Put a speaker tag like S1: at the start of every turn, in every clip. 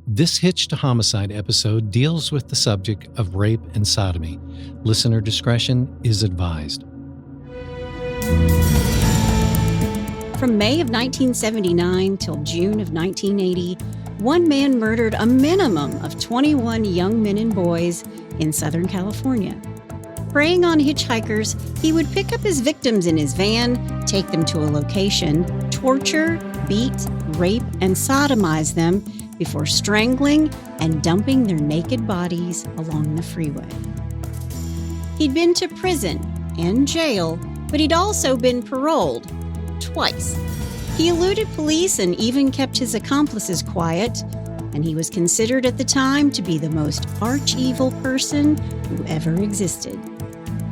S1: This Hitched to Homicide episode deals with the subject of rape and sodomy. Listener discretion is advised.
S2: From May of 1979 till June of 1980, one man murdered a minimum of 21 young men and boys in Southern California. Preying on hitchhikers, he would pick up his victims in his van, take them to a location, torture, beat, rape, and sodomize them before strangling and dumping their naked bodies along the freeway. He'd been to prison and jail, but he'd also been paroled twice. He eluded police and even kept his accomplices quiet, and he was considered at the time to be the most arch-evil person who ever existed.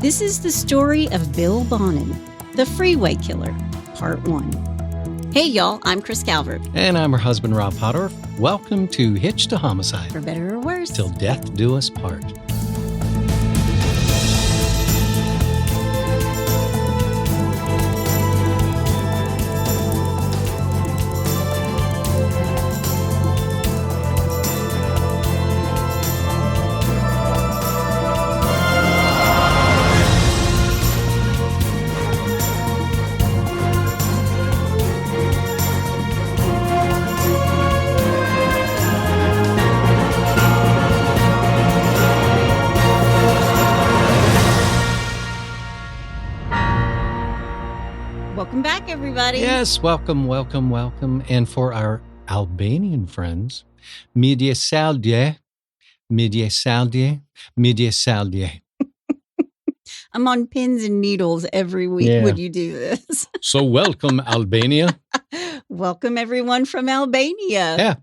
S2: This is the story of Bill Bonin, the Freeway Killer, Part 1. Hey y'all, I'm Chris Calvert.
S1: And I'm her husband, Rob Potterf. Welcome to Hitched to Homicide.
S2: For better or worse.
S1: Till death do us part.
S2: Welcome back, everybody.
S1: Yes, welcome. And for our Albanian friends, midje saldje.
S2: I'm on pins and needles every week when you do this.
S1: So welcome, Albania.
S2: Welcome, everyone from Albania.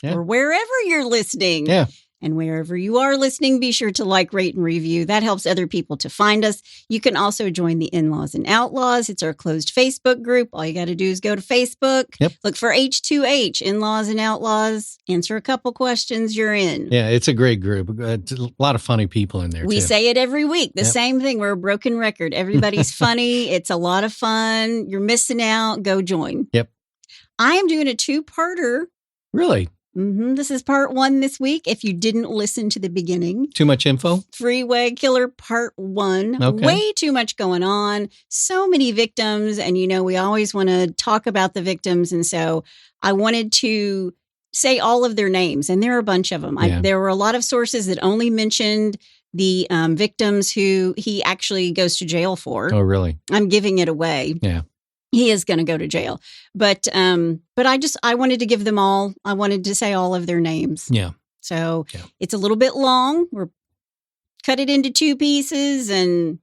S1: Yeah.
S2: Or wherever you're listening.
S1: Yeah.
S2: And wherever you are listening, be sure to like, rate, and review. That helps other people to find us. You can also join the In-Laws and Outlaws. It's our closed Facebook group. All you got to do is go to Facebook, look for H2H, In-Laws and Outlaws, answer a couple questions, you're in.
S1: Yeah, it's a great group. A lot of funny people in there,
S2: We say it every week. The same thing. We're a broken record. Everybody's funny. It's a lot of fun. You're missing out. Go join.
S1: Yep.
S2: I am doing a two-parter.
S1: Really?
S2: This is part 1 this week. If you didn't listen to the beginning.
S1: Too much info?
S2: Freeway Killer Part 1.
S1: Okay.
S2: Way too much going on. So many victims. And, we always want to talk about the victims. And so I wanted to say all of their names. And there are a bunch of them. There were a lot of sources that only mentioned the victims who he actually goes to jail for.
S1: Oh, really?
S2: I'm giving it away.
S1: Yeah.
S2: He is going to go to jail. But I wanted to give them all. I wanted to say all of their names.
S1: Yeah.
S2: So it's a little bit long. We're cut it into 2 pieces and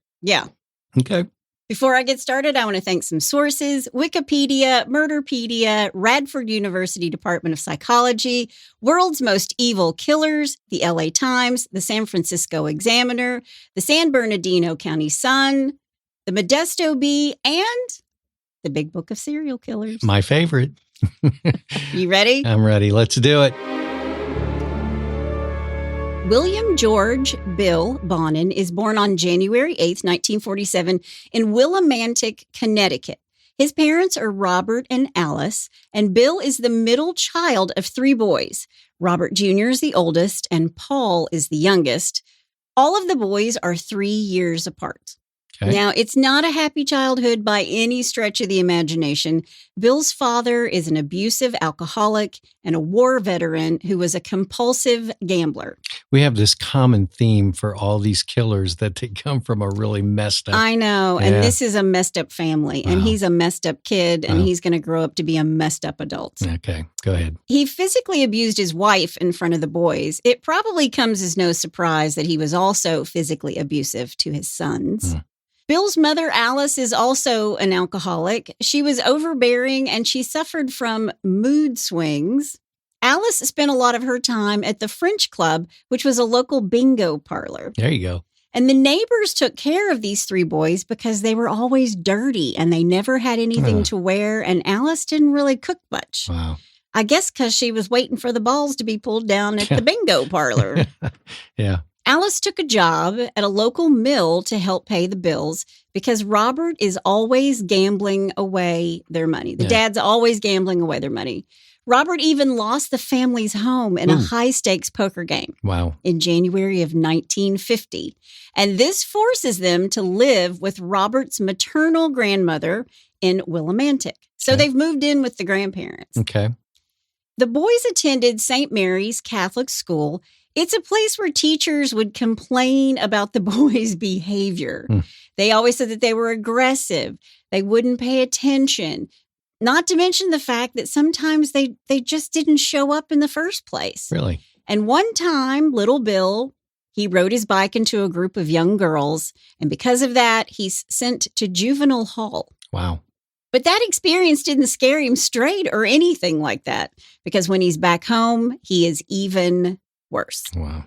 S1: Okay.
S2: Before I get started, I want to thank some sources: Wikipedia, Murderpedia, Radford University Department of Psychology, World's Most Evil Killers, the LA Times, the San Francisco Examiner, the San Bernardino County Sun, the Modesto Bee, and the Big Book of Serial Killers.
S1: My favorite.
S2: You ready?
S1: I'm ready. Let's do it.
S2: William George Bill Bonin is born on January 8th, 1947 in Willimantic, Connecticut. His parents are Robert and Alice, and Bill is the middle child of 3 boys. Robert Jr. is the oldest, and Paul is the youngest. All of the boys are 3 years apart.
S1: Okay.
S2: Now, it's not a happy childhood by any stretch of the imagination. Bill's father is an abusive alcoholic and a war veteran who was a compulsive gambler.
S1: We have this common theme for all these killers that they come from a really messed up.
S2: I know. And this is a messed up family. And he's a messed up kid. And he's going to grow up to be a messed up adult.
S1: Okay, go ahead.
S2: He physically abused his wife in front of the boys. It probably comes as no surprise that he was also physically abusive to his sons. Bill's mother, Alice, is also an alcoholic. She was overbearing and she suffered from mood swings. Alice spent a lot of her time at the French Club, which was a local bingo parlor.
S1: There you go.
S2: And the neighbors took care of these 3 boys because they were always dirty and they never had anything to wear. And Alice didn't really cook much.
S1: Wow.
S2: I guess because she was waiting for the balls to be pulled down at the bingo parlor.
S1: Yeah.
S2: Alice took a job at a local mill to help pay the bills because Robert is always gambling away their money. The dad's always gambling away their money. Robert even lost the family's home in a
S1: Ooh.
S2: high-stakes poker game
S1: Wow.
S2: in January of 1950. And this forces them to live with Robert's maternal grandmother in Willimantic. So
S1: Okay.
S2: they've moved in with the grandparents.
S1: Okay.
S2: The boys attended St. Mary's Catholic School. It's a place where teachers would complain about the boys' behavior. They always said that they were aggressive. They wouldn't pay attention. Not to mention the fact that sometimes they just didn't show up in the first place.
S1: Really?
S2: And one time, little Bill, he rode his bike into a group of young girls. And because of that, he's sent to juvenile hall.
S1: Wow.
S2: But that experience didn't scare him straight or anything like that. Because when he's back home, he is even worse.
S1: Wow.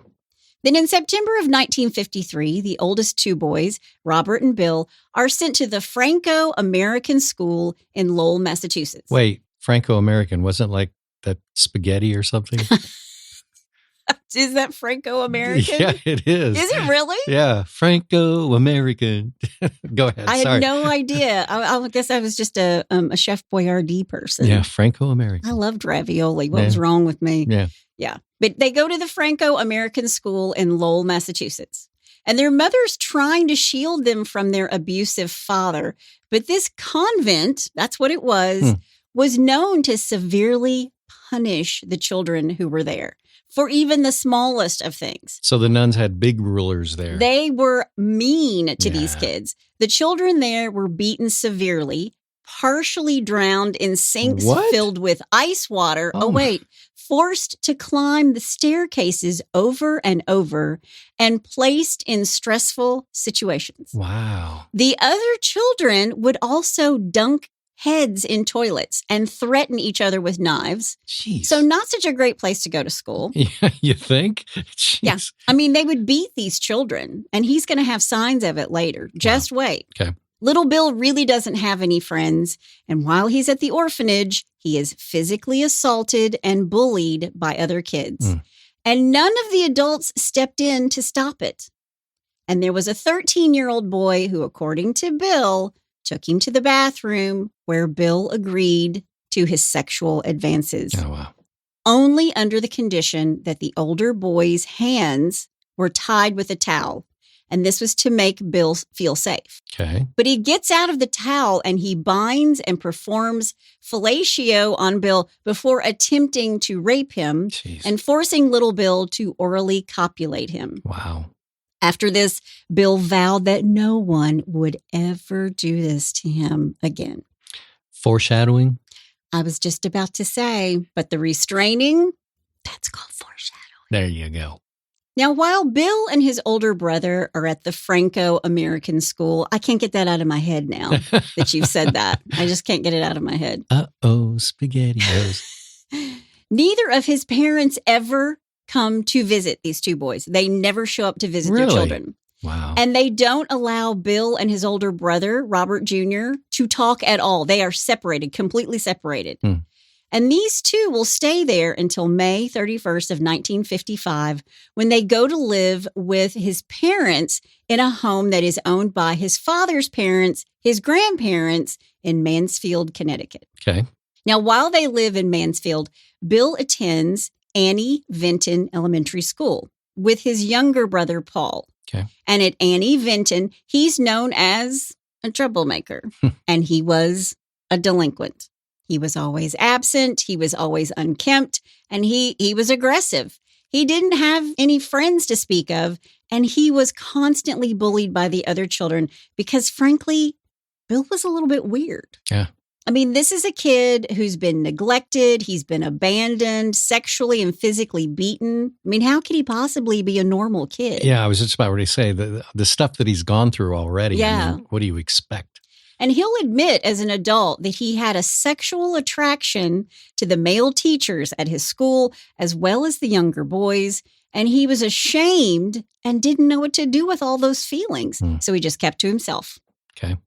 S2: Then in September of 1953, the oldest two boys, Robert and Bill, are sent to the Franco-American School in Lowell, Massachusetts.
S1: Wait, Franco-American wasn't like that spaghetti or something?
S2: Is that Franco-American?
S1: Yeah, it is.
S2: Is it really?
S1: Yeah, Franco-American. Go ahead.
S2: I
S1: Sorry.
S2: had no idea. I guess I was just a Chef Boyardee person.
S1: Yeah, Franco-American.
S2: I loved ravioli. What was wrong with me?
S1: Yeah.
S2: Yeah. But they go to the Franco-American School in Lowell, Massachusetts. And their mother's trying to shield them from their abusive father. But this convent, that's what it was known to severely punish the children who were there for even the smallest of things.
S1: So the nuns had big rulers there.
S2: They were mean to these kids. The children there were beaten severely, partially drowned in sinks filled with ice water. Oh, wait. Forced to climb the staircases over and over and placed in stressful situations.
S1: Wow.
S2: The other children would also dunk heads in toilets and threaten each other with knives.
S1: Jeez.
S2: So not such a great place to go to school.
S1: Yeah, you think? Jeez.
S2: Yeah. I mean, they would beat these children, and he's going to have signs of it later. Just wait.
S1: Okay.
S2: Little Bill really doesn't have any friends, and while he's at the orphanage, he is physically assaulted and bullied by other kids. And none of the adults stepped in to stop it. And there was a 13-year-old boy who, according to Bill, took him to the bathroom where Bill agreed to his sexual advances.
S1: Oh, wow.
S2: Only under the condition that the older boy's hands were tied with a towel. And this was to make Bill feel safe.
S1: Okay.
S2: But he gets out of the towel and he binds and performs fellatio on Bill before attempting to rape him and forcing little Bill to orally copulate him.
S1: Wow.
S2: After this, Bill vowed that no one would ever do this to him again.
S1: Foreshadowing?
S2: I was just about to say, but the restraining, that's called foreshadowing.
S1: There you go.
S2: Now, while Bill and his older brother are at the Franco-American School, I can't get that out of my head now that you've said that. I just can't get it out of my head.
S1: Uh-oh, SpaghettiOs.
S2: Neither of his parents ever come to visit these two boys. They never show up to visit their children.
S1: Wow.
S2: And they don't allow Bill and his older brother, Robert Jr., to talk at all. They are separated, completely separated. And these two will stay there until May 31st of 1955, when they go to live with his parents in a home that is owned by his father's parents, his grandparents, in Mansfield, Connecticut.
S1: Okay.
S2: Now, while they live in Mansfield, Bill attends Annie Vinton Elementary School with his younger brother, Paul.
S1: Okay.
S2: And at Annie Vinton, he's known as a troublemaker, and he was a delinquent. He was always absent. He was always unkempt, and he was aggressive. He didn't have any friends to speak of, and he was constantly bullied by the other children because, frankly, Bill was a little bit weird.
S1: Yeah.
S2: I mean, this is a kid who's been neglected. He's been abandoned, sexually and physically beaten. I mean, how could he possibly be a normal kid?
S1: Yeah, I was just about ready to say the stuff that he's gone through already.
S2: Yeah.
S1: I mean, what do you expect?
S2: And he'll admit as an adult that he had a sexual attraction to the male teachers at his school, as well as the younger boys. And he was ashamed and didn't know what to do with all those feelings. So he just kept to himself.
S1: Okay.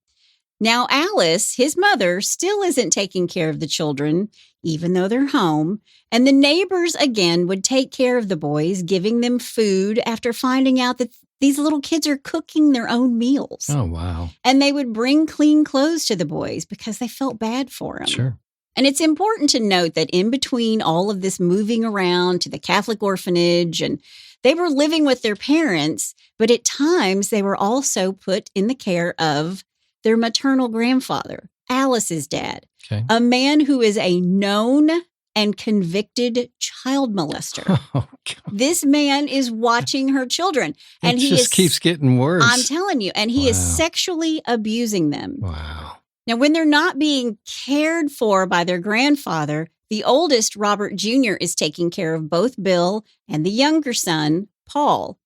S2: Now, Alice, his mother, still isn't taking care of the children, even though they're home. And the neighbors, again, would take care of the boys, giving them food after finding out that these little kids are cooking their own meals.
S1: Oh, wow.
S2: And they would bring clean clothes to the boys because they felt bad for them.
S1: Sure.
S2: And it's important to note that in between all of this moving around to the Catholic orphanage, and they were living with their parents, but at times they were also put in the care of their maternal grandfather, Alice's dad, a man who is a known and convicted child molester.
S1: Oh, God.
S2: This man is watching her children. And he
S1: just keeps getting worse.
S2: I'm telling you. And he is sexually abusing them.
S1: Wow.
S2: Now, when they're not being cared for by their grandfather, the oldest, Robert Jr., is taking care of both Bill and the younger son, Paul.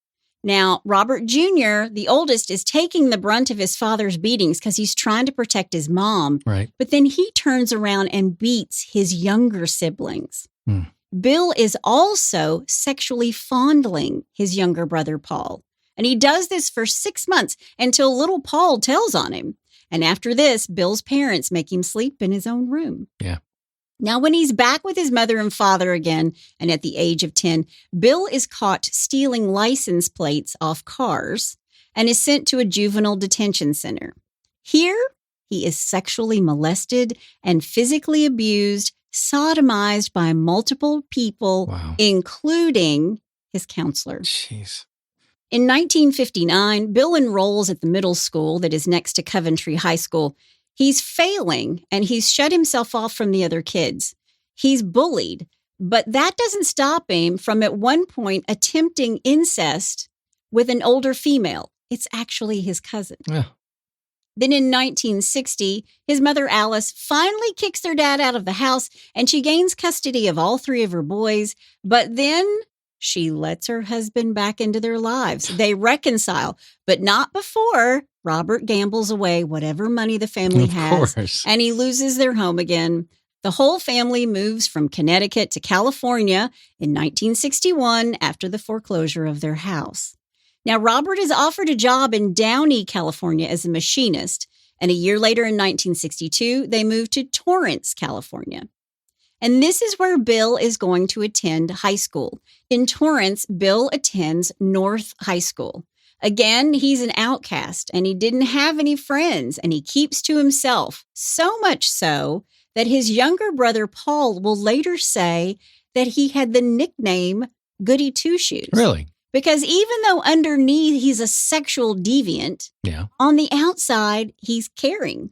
S2: Now, Robert Jr., the oldest, is taking the brunt of his father's beatings because he's trying to protect his mom.
S1: Right.
S2: But then he turns around and beats his younger siblings. Bill is also sexually fondling his younger brother, Paul. And he does this for 6 months until little Paul tells on him. And after this, Bill's parents make him sleep in his own room.
S1: Yeah.
S2: Now, when he's back with his mother and father again, and at the age of 10, Bill is caught stealing license plates off cars and is sent to a juvenile detention center. Here, he is sexually molested and physically abused, sodomized by multiple people, including his counselor.
S1: Jeez.
S2: In 1959, Bill enrolls at the middle school that is next to Coventry High School. He's failing, and he's shut himself off from the other kids. He's bullied, but that doesn't stop him from at one point attempting incest with an older female. It's actually his cousin.
S1: Yeah.
S2: Then in 1960, his mother, Alice, finally kicks their dad out of the house, and she gains custody of all 3 of her boys. But then she lets her husband back into their lives. They reconcile, but not before Robert gambles away whatever money the family has, and he loses their home again. The whole family moves from Connecticut to California in 1961 after the foreclosure of their house. Now, Robert is offered a job in Downey, California as a machinist, and a year later in 1962, they moved to Torrance, California. And this is where Bill is going to attend high school. In Torrance, Bill attends North High School. Again, he's an outcast, and he didn't have any friends, and he keeps to himself, so much so that his younger brother, Paul, will later say that he had the nickname Goody Two-Shoes.
S1: Really?
S2: Because even though underneath he's a sexual deviant, on the outside, he's caring.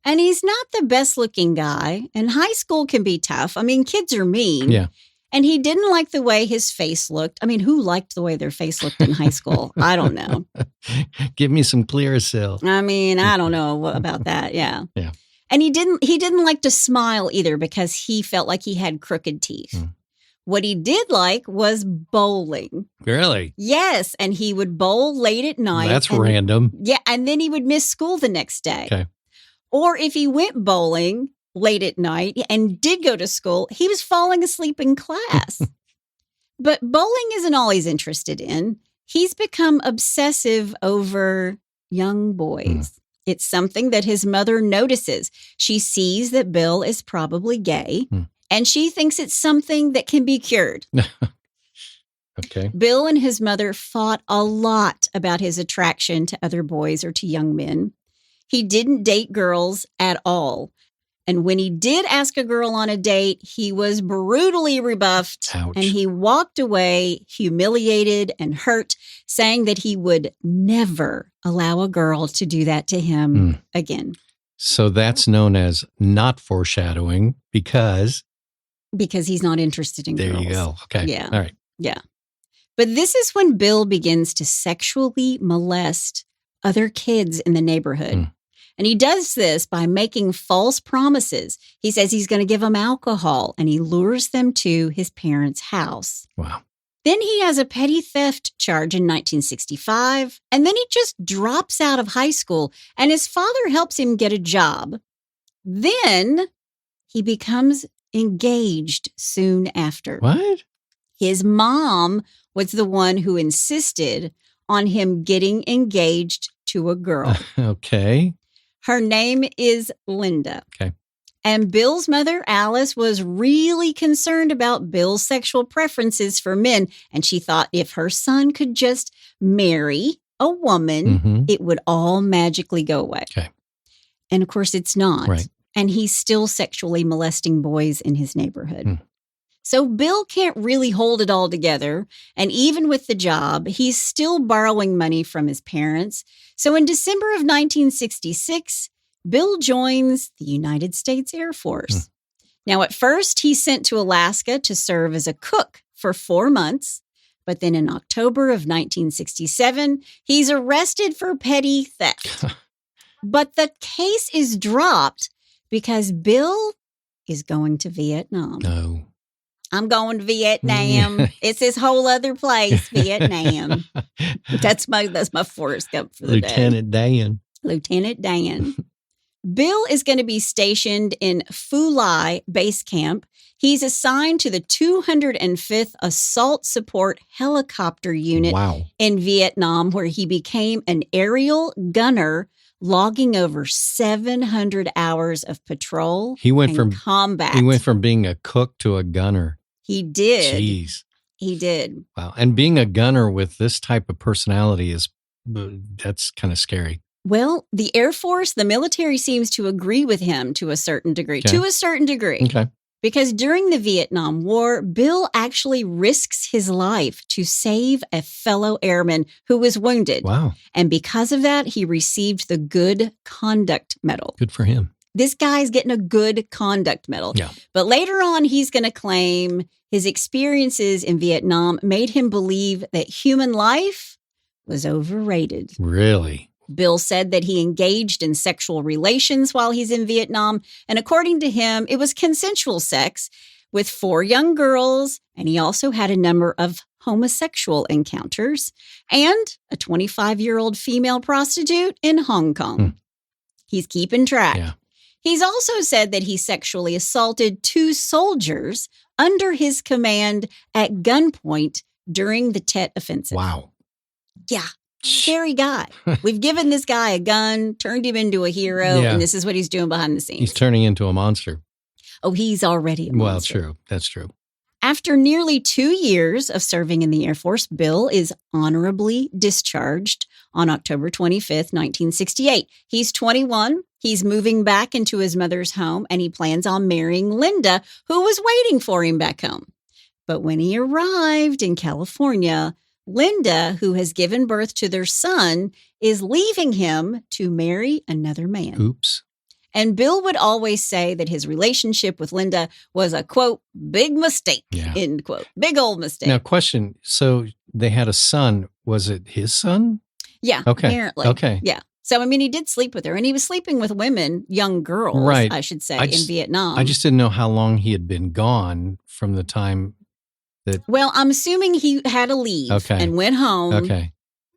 S2: And he's not the best looking guy, and high school can be tough. I mean, kids are mean.
S1: Yeah.
S2: And he didn't like the way his face looked. I mean, who liked the way their face looked in high school? I don't know.
S1: Give me some Clearasil.
S2: I mean, I don't know about that. Yeah.
S1: Yeah.
S2: And he didn't like to smile either because he felt like he had crooked teeth. What he did like was bowling.
S1: Really?
S2: Yes. And he would bowl late at night.
S1: That's random.
S2: Yeah. And then he would miss school the next day.
S1: Okay.
S2: Or if he went bowling late at night and did go to school, he was falling asleep in class. But bowling isn't all he's interested in. He's become obsessive over young boys. It's something that his mother notices. She sees that Bill is probably gay, and she thinks it's something that can be cured.
S1: Okay.
S2: Bill and his mother fought a lot about his attraction to other boys or to young men. He didn't date girls at all. And when he did ask a girl on a date, he was brutally rebuffed.
S1: Ouch.
S2: And he walked away humiliated and hurt, saying that he would never allow a girl to do that to him again.
S1: So that's known as not foreshadowing because
S2: he's not interested in girls.
S1: There you go. Okay.
S2: Yeah.
S1: All right.
S2: Yeah. But this is when Bill begins to sexually molest other kids in the neighborhood. And he does this by making false promises. He says he's going to give them alcohol, and he lures them to his parents' house.
S1: Wow.
S2: Then he has a petty theft charge in 1965, and then he just drops out of high school, and his father helps him get a job. Then he becomes engaged soon after.
S1: What?
S2: His mom was the one who insisted on him getting engaged to a girl.
S1: Okay.
S2: Her name is Linda.
S1: Okay.
S2: And Bill's mother, Alice, was really concerned about Bill's sexual preferences for men. And she thought if her son could just marry a woman, it would all magically go away.
S1: Okay.
S2: And of course, it's not.
S1: Right.
S2: and he's still sexually molesting boys in his neighborhood.
S1: Hmm.
S2: So Bill can't really hold it all together. And even with the job, he's still borrowing money from his parents. So in December of 1966, Bill joins the United States Air Force. Now, at first, he's sent to Alaska to serve as a cook for 4 months. But then in October of 1967, he's arrested for petty theft. But the case is dropped because Bill is going to Vietnam.
S1: No.
S2: I'm going to Vietnam. It's this whole other place, Vietnam. That's my Forrest Gump for the day.
S1: Lieutenant Dan.
S2: Lieutenant Dan. Bill is going to be stationed in Phu Lai Base Camp. He's assigned to the 205th Assault Support Helicopter Unit in Vietnam, where he became an aerial gunner, logging over 700 hours of patrol and combat.
S1: He went from being a cook to a gunner.
S2: He did.
S1: Jeez.
S2: He did.
S1: Wow. And being a gunner with this type of personality that's kind of scary.
S2: Well, the Air Force, the military seems to agree with him to a certain degree.
S1: Okay.
S2: To a certain degree.
S1: Okay.
S2: Because during the Vietnam War, Bill actually risks his life to save a fellow airman who was wounded.
S1: Wow.
S2: And because of that, he received the Good Conduct Medal.
S1: Good for him.
S2: This guy's getting a Good Conduct Medal.
S1: Yeah.
S2: But later on, he's going to claim his experiences in Vietnam made him believe that human life was overrated.
S1: Really?
S2: Bill said that he engaged in sexual relations while he's in Vietnam. And according to him, it was consensual sex with 4 young girls. And he also had a number of homosexual encounters and a 25-year-old female prostitute in Hong Kong. He's keeping track.
S1: Yeah.
S2: He's also said that he sexually assaulted 2 soldiers under his command at gunpoint during the Tet Offensive.
S1: Wow.
S2: Yeah. Scary guy. We've given this guy a gun, turned him into a hero, and this is what he's doing behind the scenes.
S1: He's turning into a monster.
S2: Oh, he's already a monster.
S1: Well, true. That's true.
S2: After nearly 2 years of serving in the Air Force, Bill is honorably discharged on October 25th, 1968. He's 21. He's moving back into his mother's home, and he plans on marrying Linda, who was waiting for him back home. But when he arrived in California, Linda, who has given birth to their son, is leaving him to marry another man.
S1: Oops.
S2: And Bill would always say that his relationship with Linda was a, quote, big mistake, end quote. Big old mistake.
S1: Now, question. So they had a son. Was it his son?
S2: Yeah,
S1: okay.
S2: Apparently.
S1: Okay.
S2: Yeah. So, I mean, he did sleep with her, and he was sleeping with women, young girls, I should say, in Vietnam.
S1: I just didn't know how long he had been gone from the time that...
S2: Well, I'm assuming he had to leave and went home,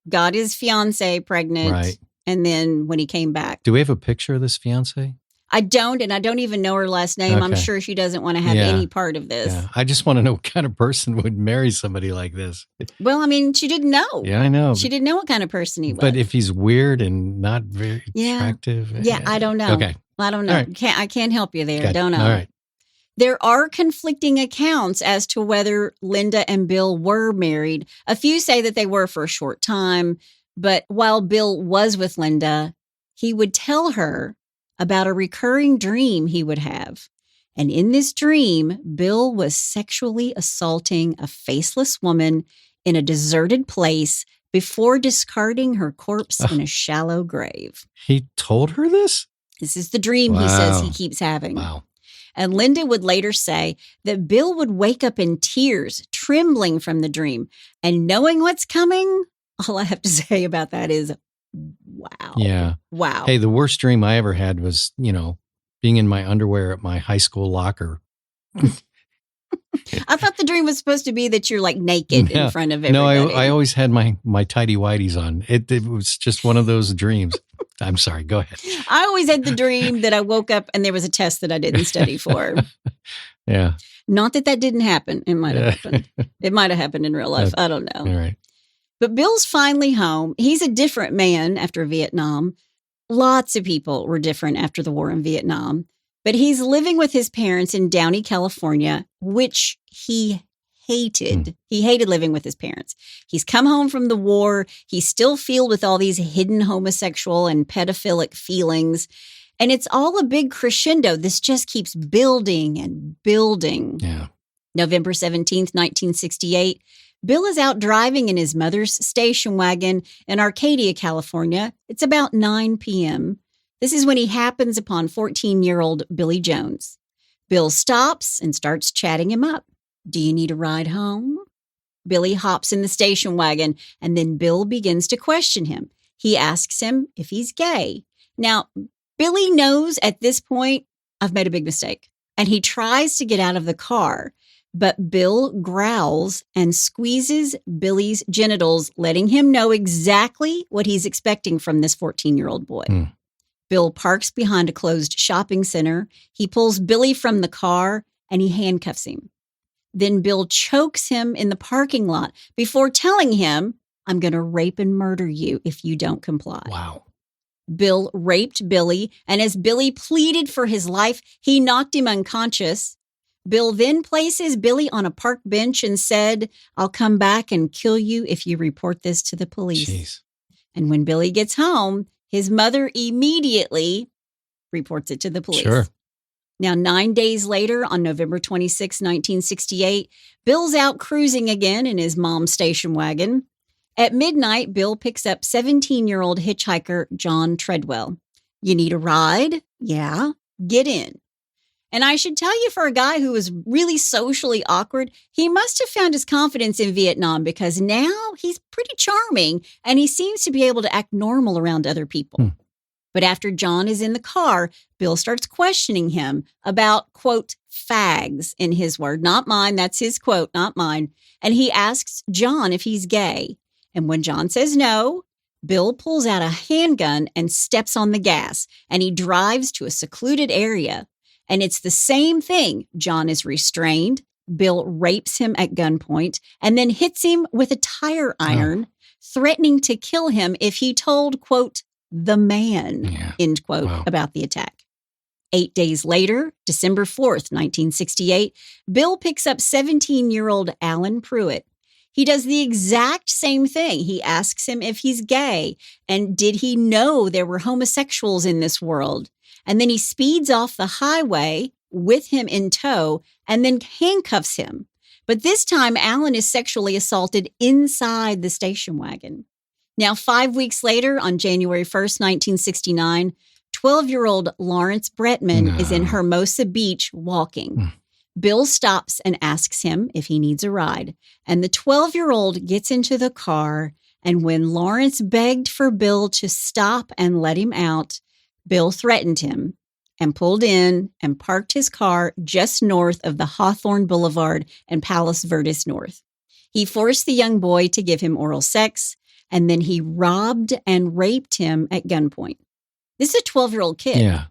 S2: got his fiancée pregnant, and then when he came back.
S1: Do we have a picture of this fiancée?
S2: I don't, and I don't even know her last name. I'm sure she doesn't want to have any part of this.
S1: Yeah. I just want to know what kind of person would marry somebody like this.
S2: Well, I mean, she didn't know.
S1: Yeah, I know.
S2: She didn't know what kind of person he was.
S1: But if he's weird and not very attractive.
S2: Yeah, I don't know.
S1: Okay.
S2: I don't know.
S1: Right.
S2: I can't help you there.
S1: Gotcha.
S2: Don't know.
S1: All right.
S2: There are conflicting accounts as to whether Linda and Bill were married. A few say that they were for a short time, but while Bill was with Linda, he would tell her about a recurring dream he would have. And in this dream, Bill was sexually assaulting a faceless woman in a deserted place before discarding her corpse in a shallow grave.
S1: He told her this?
S2: This is the dream he says he keeps having.
S1: Wow.
S2: And Linda would later say that Bill would wake up in tears, trembling from the dream. And knowing what's coming, all I have to say about that is, wow.
S1: Yeah.
S2: Wow.
S1: Hey, the worst dream I ever had was, being in my underwear at my high school locker.
S2: I thought the dream was supposed to be that you're like naked in front of everybody.
S1: No, I always had my tidy whities on. It was just one of those dreams. I'm sorry. Go ahead.
S2: I always had the dream that I woke up and there was a test that I didn't study for.
S1: Yeah.
S2: Not that didn't happen. It might have happened. It might have happened in real life. I don't know.
S1: All right.
S2: But Bill's finally home. He's a different man after Vietnam. Lots of people were different after the war in Vietnam. But he's living with his parents in Downey, California, which he hated. He hated living with his parents. He's come home from the war. He's still filled with all these hidden homosexual and pedophilic feelings. And it's all a big crescendo. This just keeps building and building.
S1: Yeah.
S2: November 17th, 1968, Bill is out driving in his mother's station wagon in Arcadia, California. It's about 9 p.m. This is when he happens upon 14-year-old Billy Jones. Bill stops and starts chatting him up. Do you need a ride home? Billy hops in the station wagon, and then Bill begins to question him. He asks him if he's gay. Now, Billy knows at this point, I've made a big mistake, and he tries to get out of the car, but Bill growls and squeezes Billy's genitals, letting him know exactly what he's expecting from this 14-year-old boy. Bill parks behind a closed shopping center. He pulls Billy from the car, and he handcuffs him. Then Bill chokes him in the parking lot before telling him, I'm going to rape and murder you if you don't comply.
S1: Wow.
S2: Bill raped Billy, and as Billy pleaded for his life, he knocked him unconscious. Bill then places Billy on a park bench and said, I'll come back and kill you if you report this to the police.
S1: Jeez.
S2: And when Billy gets home, his mother immediately reports it to the police.
S1: Sure.
S2: Now, 9 days later, on November 26, 1968, Bill's out cruising again in his mom's station wagon. At midnight, Bill picks up 17-year-old hitchhiker John Treadwell. You need a ride? Yeah, get in. And I should tell you, for a guy who was really socially awkward, he must have found his confidence in Vietnam, because now he's pretty charming and he seems to be able to act normal around other people. But after John is in the car, Bill starts questioning him about, quote, fags, in his word, not mine. That's his quote, not mine. And he asks John if he's gay. And when John says no, Bill pulls out a handgun and steps on the gas, and he drives to a secluded area. And it's the same thing. John is restrained. Bill rapes him at gunpoint and then hits him with a tire iron, threatening to kill him if he told, quote, the man, end quote, about the attack. 8 days later, December 4th, 1968, Bill picks up 17-year-old Alan Pruitt. He does the exact same thing. He asks him if he's gay and did he know there were homosexuals in this world. And then he speeds off the highway with him in tow and then handcuffs him. But this time, Alan is sexually assaulted inside the station wagon. Now, 5 weeks later, on January 1st, 1969, 12-year-old Lawrence Bretman is in Hermosa Beach walking. Bill stops and asks him if he needs a ride. And the 12-year-old gets into the car. And when Lawrence begged for Bill to stop and let him out, Bill threatened him and pulled in and parked his car just north of the Hawthorne Boulevard and Palos Verdes North. He forced the young boy to give him oral sex, and then he robbed and raped him at gunpoint. This is a 12-year-old kid.
S1: Yeah.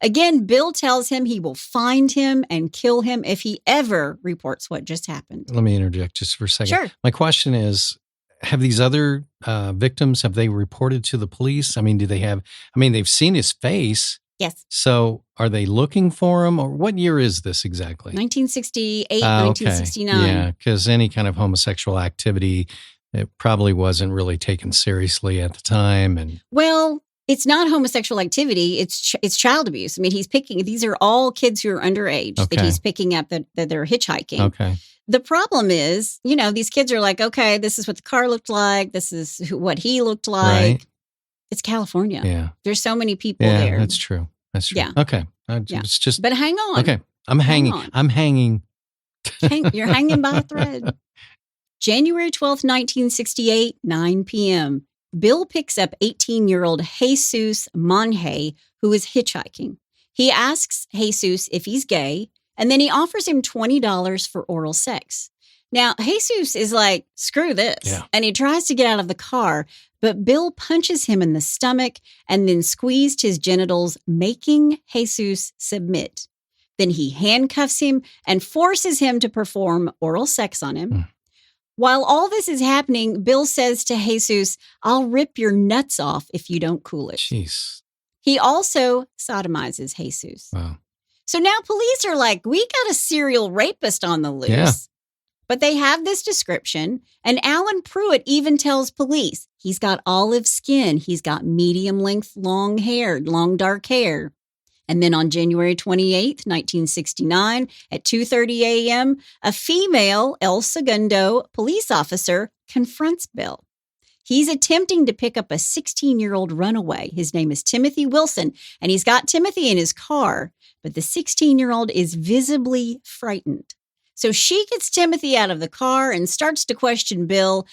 S2: Again, Bill tells him he will find him and kill him if he ever reports what just happened.
S1: Let me interject just for a second.
S2: Sure.
S1: My question is, have these other victims, have they reported to the police? I mean, they've seen his face.
S2: Yes.
S1: So are they looking for him, or what year is this exactly?
S2: 1968, 1969.
S1: Yeah, because any kind of homosexual activity, it probably wasn't really taken seriously at the time. And
S2: well, it's not homosexual activity. It's child abuse. I mean, these are all kids who are underage that he's picking up that they're hitchhiking.
S1: Okay.
S2: The problem is, these kids are like, okay, this is what the car looked like. This is what he looked like.
S1: Right.
S2: It's California.
S1: Yeah.
S2: There's so many people there.
S1: That's true. That's true.
S2: Yeah.
S1: Okay. It's just.
S2: But hang on.
S1: Okay. I'm hanging. I'm hanging.
S2: You're hanging by a thread. January 12th, 1968, 9 p.m. Bill picks up 18-year-old Jesus Monje, who is hitchhiking. He asks Jesus if he's gay, and then he offers him $20 for oral sex. Now, Jesus is like, screw this. And he tries to get out of the car, but Bill punches him in the stomach and then squeezed his genitals, making Jesus submit. Then he handcuffs him and forces him to perform oral sex on him. While all this is happening, Bill says to Jesus, I'll rip your nuts off if you don't cool it.
S1: Jeez.
S2: He also sodomizes Jesus.
S1: Wow.
S2: So now police are like, we got a serial rapist on the loose.
S1: Yeah.
S2: But they have this description, and Alan Pruitt even tells police he's got olive skin, he's got medium-length long hair, long dark hair. And then on January 28th, 1969, at 2:30 a.m., a female El Segundo police officer confronts Bill. He's attempting to pick up a 16-year-old runaway. His name is Timothy Wilson, and he's got Timothy in his car, but the 16-year-old is visibly frightened. So she gets Timothy out of the car and starts to question Bill.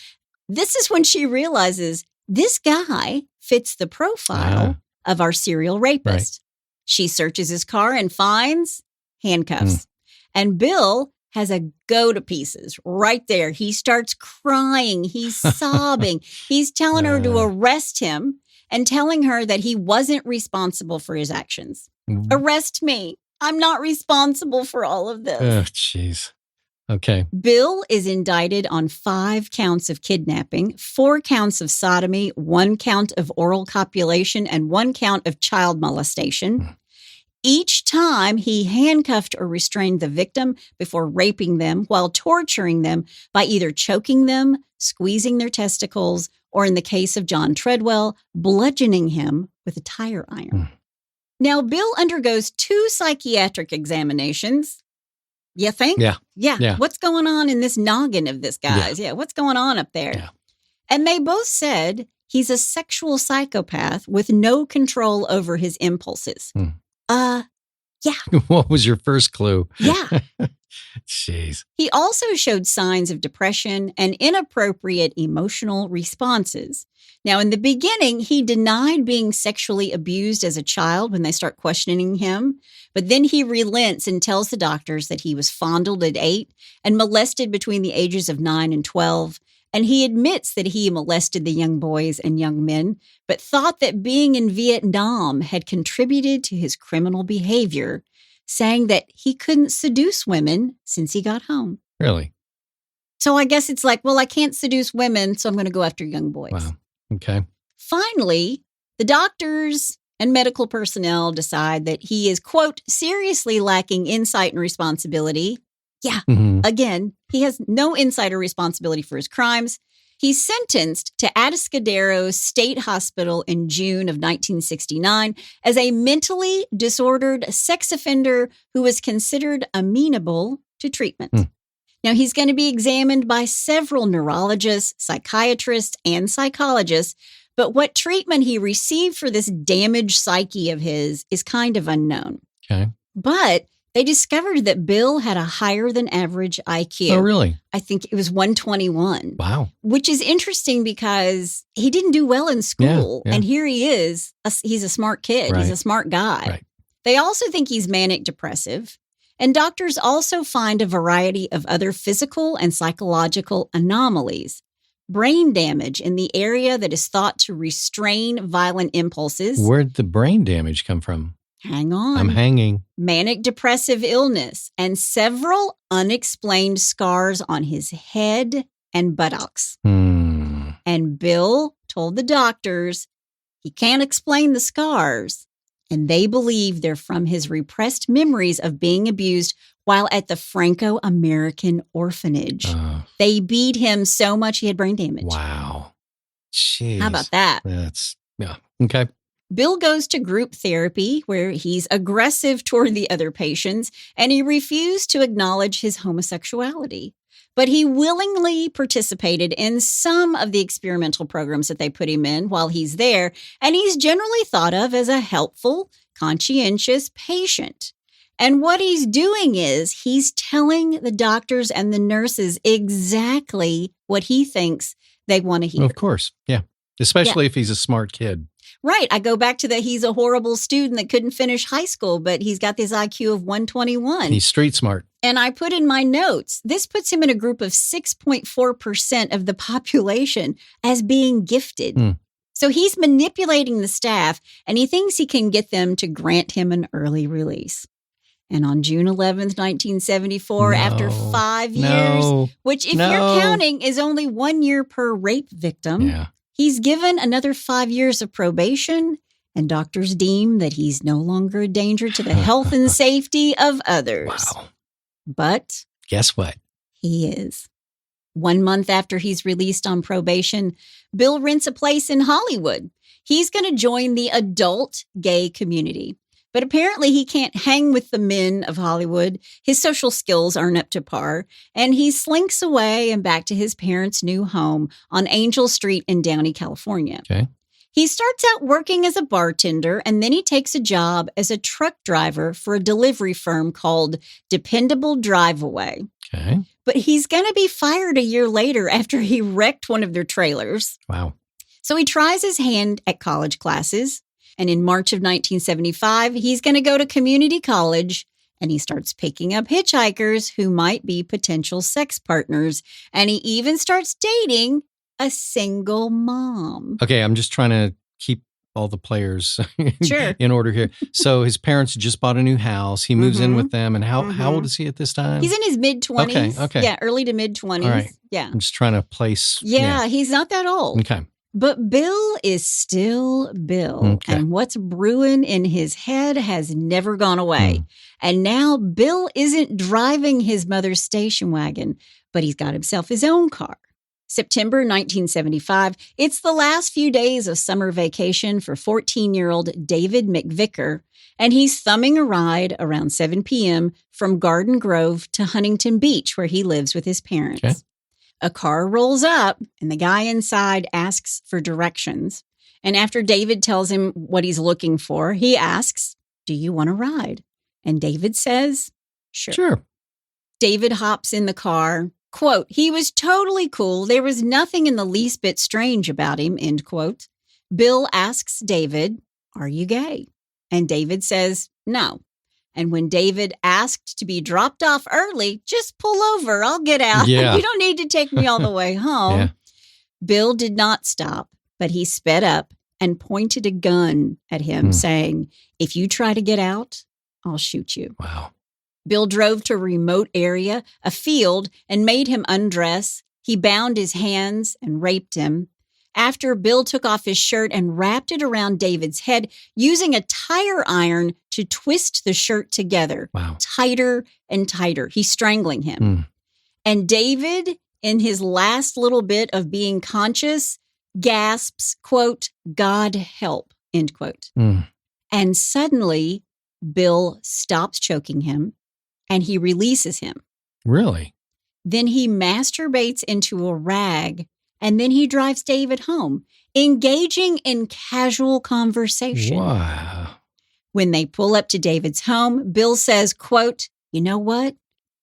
S2: This is when she realizes this guy fits the profile of our serial rapist. Right. She searches his car and finds handcuffs. And Bill has a go to pieces right there. He starts crying. He's sobbing. He's telling her to arrest him and telling her that he wasn't responsible for his actions. Arrest me. I'm not responsible for all of this.
S1: Oh, jeez. Okay.
S2: Bill is indicted on 5 counts of kidnapping, 4 counts of sodomy, 1 count of oral copulation, and 1 count of child molestation. Each time he handcuffed or restrained the victim before raping them while torturing them by either choking them, squeezing their testicles, or in the case of John Treadwell, bludgeoning him with a tire iron. Now, Bill undergoes 2 psychiatric examinations. You think? Yeah. What's going on in this noggin of this guy's? Yeah. What's going on up there?
S1: Yeah.
S2: And they both said he's a sexual psychopath with no control over his impulses. Yeah.
S1: What was your first clue?
S2: Yeah.
S1: Jeez.
S2: He also showed signs of depression and inappropriate emotional responses. Now, in the beginning, he denied being sexually abused as a child when they start questioning him. But then he relents and tells the doctors that he was fondled at 8 and molested between the ages of 9 and 12. And he admits that he molested the young boys and young men, but thought that being in Vietnam had contributed to his criminal behavior, saying that he couldn't seduce women since he got home.
S1: Really?
S2: So I guess it's like, well, I can't seduce women, so I'm going to go after young boys.
S1: Wow. Okay.
S2: Finally, the doctors and medical personnel decide that he is, quote, seriously lacking insight and responsibility. Yeah. Again, he has no insight or responsibility for his crimes. He's sentenced to Atascadero State Hospital in June of 1969 as a mentally disordered sex offender who was considered amenable to treatment. Now, he's going to be examined by several neurologists, psychiatrists, and psychologists, but what treatment he received for this damaged psyche of his is kind of unknown.
S1: Okay.
S2: But they discovered that Bill had a higher than average IQ.
S1: Oh, really?
S2: I think it was 121.
S1: Wow.
S2: Which is interesting because he didn't do well in school.
S1: Yeah.
S2: And here he is. He's a smart kid.
S1: Right.
S2: He's a smart guy.
S1: Right.
S2: They also think he's manic depressive. And doctors also find a variety of other physical and psychological anomalies. Brain damage in the area that is thought to restrain violent impulses.
S1: Where'd the brain damage come from?
S2: Hang on.
S1: I'm hanging.
S2: Manic depressive illness and several unexplained scars on his head and buttocks. And Bill told the doctors he can't explain the scars, and they believe they're from his repressed memories of being abused while at the Franco-American orphanage. They beat him so much he had brain damage.
S1: Wow. Jeez.
S2: How about that?
S1: Yeah. Okay.
S2: Bill goes to group therapy where he's aggressive toward the other patients, and he refused to acknowledge his homosexuality. But he willingly participated in some of the experimental programs that they put him in while he's there, and he's generally thought of as a helpful, conscientious patient. And what he's doing is he's telling the doctors and the nurses exactly what he thinks they want to hear.
S1: Of course. Yeah. Especially if he's a smart kid.
S2: Right. I go back to that he's a horrible student that couldn't finish high school, but he's got this IQ of 121.
S1: He's street smart.
S2: And I put in my notes, this puts him in a group of 6.4% of the population as being gifted. So he's manipulating the staff, and he thinks he can get them to grant him an early release. And on June 11th, 1974, after 5 years, which if you're counting is only 1 year per rape victim, he's given another 5 years of probation, and doctors deem that he's no longer a danger to the health and safety of others.
S1: Wow.
S2: But
S1: guess what?
S2: He is. 1 month after he's released on probation, Bill rents a place in Hollywood. He's going to join the adult gay community. But apparently he can't hang with the men of Hollywood. His social skills aren't up to par. And he slinks away and back to his parents' new home on Angel Street in Downey, California.
S1: Okay.
S2: He starts out working as a bartender, and then he takes a job as a truck driver for a delivery firm called Dependable Drive-Away.
S1: Okay.
S2: But he's going to be fired a year later after he wrecked one of their trailers.
S1: Wow.
S2: So he tries his hand at college classes. And in March of 1975, he's going to go to community college, and he starts picking up hitchhikers who might be potential sex partners. And he even starts dating a single mom.
S1: Okay, I'm just trying to keep all the players
S2: Sure.
S1: in order here. So his parents just bought a new house. He moves in with them. And how old is he at this time?
S2: He's in his mid-20s.
S1: Okay.
S2: Yeah, early to mid-20s.
S1: All right.
S2: Yeah.
S1: I'm just trying to place.
S2: Yeah, he's not that old.
S1: Okay.
S2: But Bill is still Bill.
S1: Okay.
S2: And what's brewing in his head has never gone away. And now Bill isn't driving his mother's station wagon, but he's got himself his own car. September 1975, it's the last few days of summer vacation for 14-year-old David McVicker, and he's thumbing a ride around 7 p.m. from Garden Grove to Huntington Beach, where he lives with his parents.
S1: Okay.
S2: A car rolls up, and the guy inside asks for directions. And after David tells him what he's looking for, he asks, "Do you want a ride?" And David says, Sure. David hops in the car. Quote, "He was totally cool. There was nothing in the least bit strange about him," end quote. Bill asks David, "Are you gay?" And David says, "No." And when David asked to be dropped off early, "Just pull over, I'll get out.
S1: Yeah.
S2: You don't need to take me all the way home."
S1: Yeah.
S2: Bill did not stop, but he sped up and pointed a gun at him, saying, "If you try to get out, I'll shoot you."
S1: Wow.
S2: Bill drove to a remote area, a field, and made him undress. He bound his hands and raped him. After, Bill took off his shirt and wrapped it around David's head using a tire iron to twist the shirt together.
S1: Wow.
S2: Tighter and tighter. He's strangling him. And David, in his last little bit of being conscious, gasps, quote, "God help," end quote. And suddenly, Bill stops choking him and he releases him.
S1: Really?
S2: Then he masturbates into a rag, and then he drives David home, engaging in casual conversation.
S1: Wow.
S2: When they pull up to David's home, Bill says, quote, "You know what?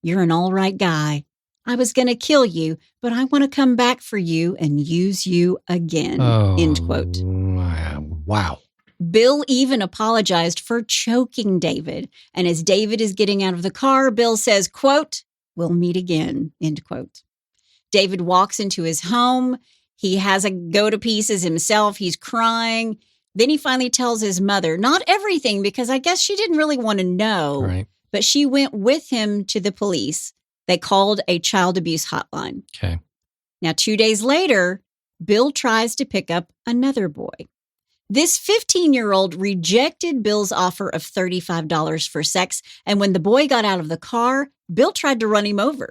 S2: You're an all right guy. I was going to kill you, but I want to come back for you and use you again," end quote.
S1: Wow.
S2: Bill even apologized for choking David. And as David is getting out of the car, Bill says, quote, "We'll meet again," end quote. David walks into his home. He has a go to pieces himself. He's crying. Then he finally tells his mother, not everything, because I guess she didn't really want to know,
S1: Right.
S2: but she went with him to the police. They called a child abuse hotline.
S1: Okay.
S2: Now, 2 days later, Bill tries to pick up another boy. This 15-year-old rejected Bill's offer of $35 for sex, and when the boy got out of the car, Bill tried to run him over.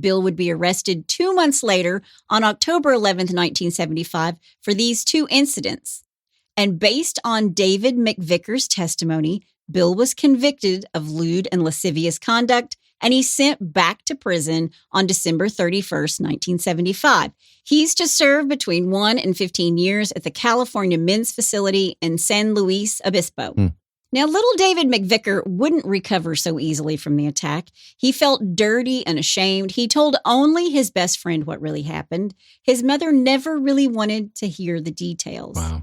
S2: Bill would be arrested 2 months later on October 11th, 1975, for these two incidents. And based on David McVicker's testimony, Bill was convicted of lewd and lascivious conduct, and he's sent back to prison on December 31st, 1975. He's to serve between 1 and 15 years at the California Men's Facility in San Luis Obispo. Now, little David McVicker wouldn't recover so easily from the attack. He felt dirty and ashamed. He told only his best friend what really happened. His mother never really wanted to hear the details.
S1: Wow.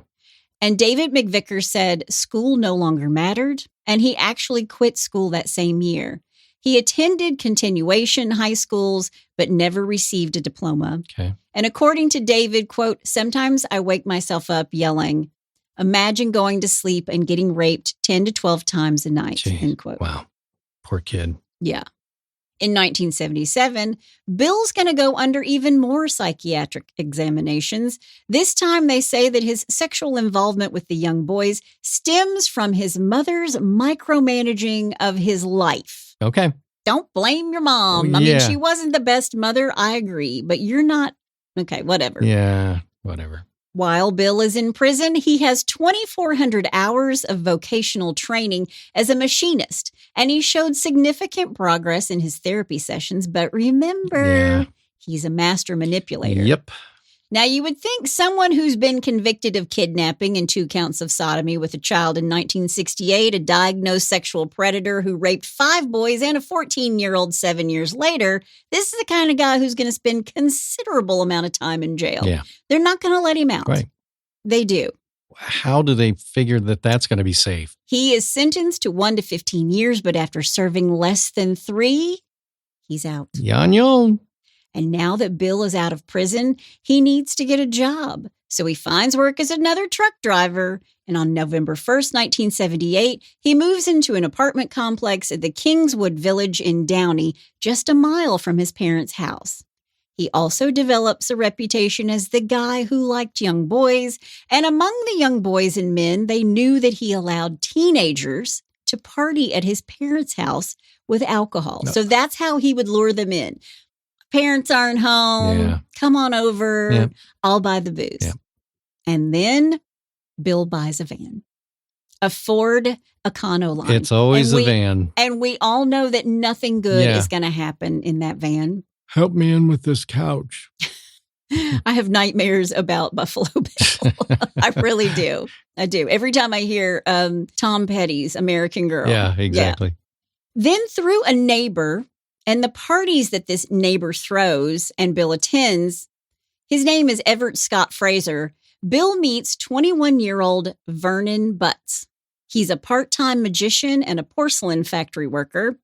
S2: And David McVicker said school no longer mattered, and he actually quit school that same year. He attended continuation high schools, but never received a diploma.
S1: Okay.
S2: And according to David, quote, "Sometimes I wake myself up yelling, imagine going to sleep and getting raped 10 to 12 times a night,"
S1: Jeez.
S2: end quote.
S1: Wow. Poor kid.
S2: Yeah. In 1977, Bill's going to go under even more psychiatric examinations. This time, they say that his sexual involvement with the young boys stems from his mother's micromanaging of his life.
S1: Okay.
S2: Don't blame your mom. I mean,
S1: Yeah.
S2: she wasn't the best mother. I agree. But you're not. Okay, whatever.
S1: Yeah, whatever.
S2: While Bill is in prison, he has 2,400 hours of vocational training as a machinist, and he showed significant progress in his therapy sessions. But remember, he's a master manipulator.
S1: Yep.
S2: Now, you would think someone who's been convicted of kidnapping and 2 counts of sodomy with a child in 1968, a diagnosed sexual predator who raped 5 boys and a 14-year-old 7 years later, this is the kind of guy who's going to spend considerable amount of time in jail.
S1: Yeah.
S2: They're not going to let him out.
S1: Right.
S2: They do.
S1: How do they figure that that's going to be safe?
S2: He is sentenced to 1 to 15 years, but after serving less than 3, he's out.
S1: Yon.
S2: And now that Bill is out of prison, he needs to get a job. So he finds work as another truck driver. And on November 1st, 1978, he moves into an apartment complex at the Kingswood Village in Downey, just a mile from his parents' house. He also develops a reputation as the guy who liked young boys. And among the young boys and men, they knew that he allowed teenagers to party at his parents' house with alcohol.
S1: No.
S2: So that's how he would lure them in. Parents aren't home.
S1: Yeah.
S2: Come on over.
S1: Yeah.
S2: I'll buy the booze.
S1: Yeah.
S2: And then Bill buys a van, a Ford Econoline.
S1: It's always
S2: And
S1: a van.
S2: And we all know that nothing good
S1: Yeah.
S2: is going to happen in that van.
S1: Help me in with this couch.
S2: I have nightmares about Buffalo Bill. I really do. I do. Every time I hear Tom Petty's American Girl.
S1: Yeah, exactly.
S2: Then through a neighbor and the parties that this neighbor throws and Bill attends, his name is Everett Scott Fraser, Bill meets 21-year-old Vernon Butts. He's a part-time magician and a porcelain factory worker.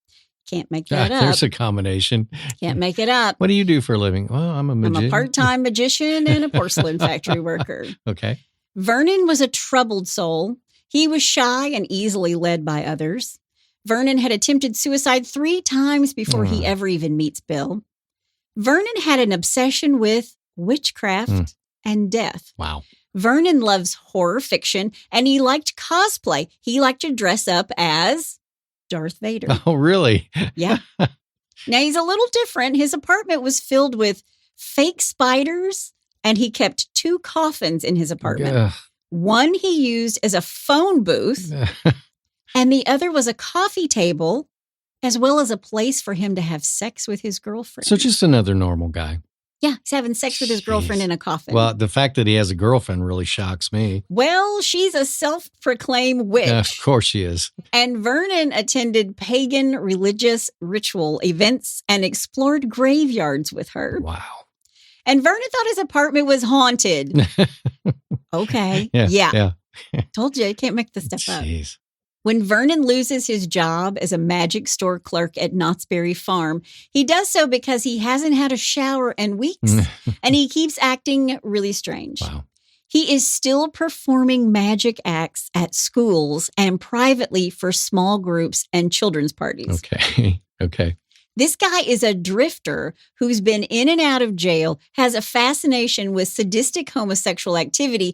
S2: Can't make that up.
S1: There's a combination.
S2: Can't make it up.
S1: What do you do for a living? Well, I'm a magician.
S2: I'm a part-time magician and a porcelain factory worker.
S1: Okay.
S2: Vernon was a troubled soul. He was shy and easily led by others. Vernon had attempted suicide 3 times before he ever even meets Bill. Vernon had an obsession with witchcraft and death.
S1: Wow.
S2: Vernon loves horror fiction, and he liked cosplay. He liked to dress up as Darth Vader.
S1: Oh, really?
S2: Yeah. Now, he's a little different. His apartment was filled with fake spiders, and he kept 2 coffins in his apartment.
S1: Ugh.
S2: One he used as a phone booth, and the other was a coffee table, as well as a place for him to have sex with his girlfriend.
S1: So just another normal guy.
S2: Yeah, he's having sex with his girlfriend in a coffin.
S1: Well, the fact that he has a girlfriend really shocks me.
S2: Well, she's a self-proclaimed witch.
S1: Of course she is.
S2: And Vernon attended pagan religious ritual events and explored graveyards with her.
S1: Wow.
S2: And Vernon thought his apartment was haunted. Okay.
S1: Yeah.
S2: Told you, can't make this stuff up.
S1: Jeez.
S2: When Vernon loses his job as a magic store clerk at Knott's Berry Farm, he does so because he hasn't had a shower in weeks and he keeps acting really strange.
S1: Wow.
S2: He is still performing magic acts at schools and privately for small groups and children's parties.
S1: Okay.
S2: This guy is a drifter who's been in and out of jail, has a fascination with sadistic homosexual activity.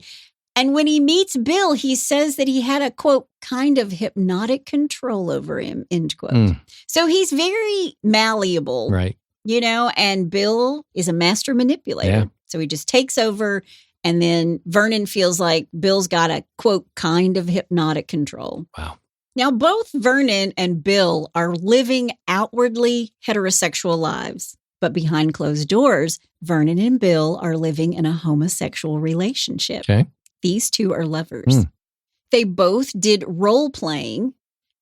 S2: And when he meets Bill, he says that he had a, quote, kind of hypnotic control over him, end quote. So he's very malleable,
S1: Right.
S2: you know, and Bill is a master manipulator.
S1: Yeah.
S2: So he just takes over. And then Vernon feels like Bill's got a, quote, kind of hypnotic control.
S1: Wow.
S2: Now, both Vernon and Bill are living outwardly heterosexual lives. But behind closed doors, Vernon and Bill are living in a homosexual relationship.
S1: Okay.
S2: These 2 are lovers. They both did role playing.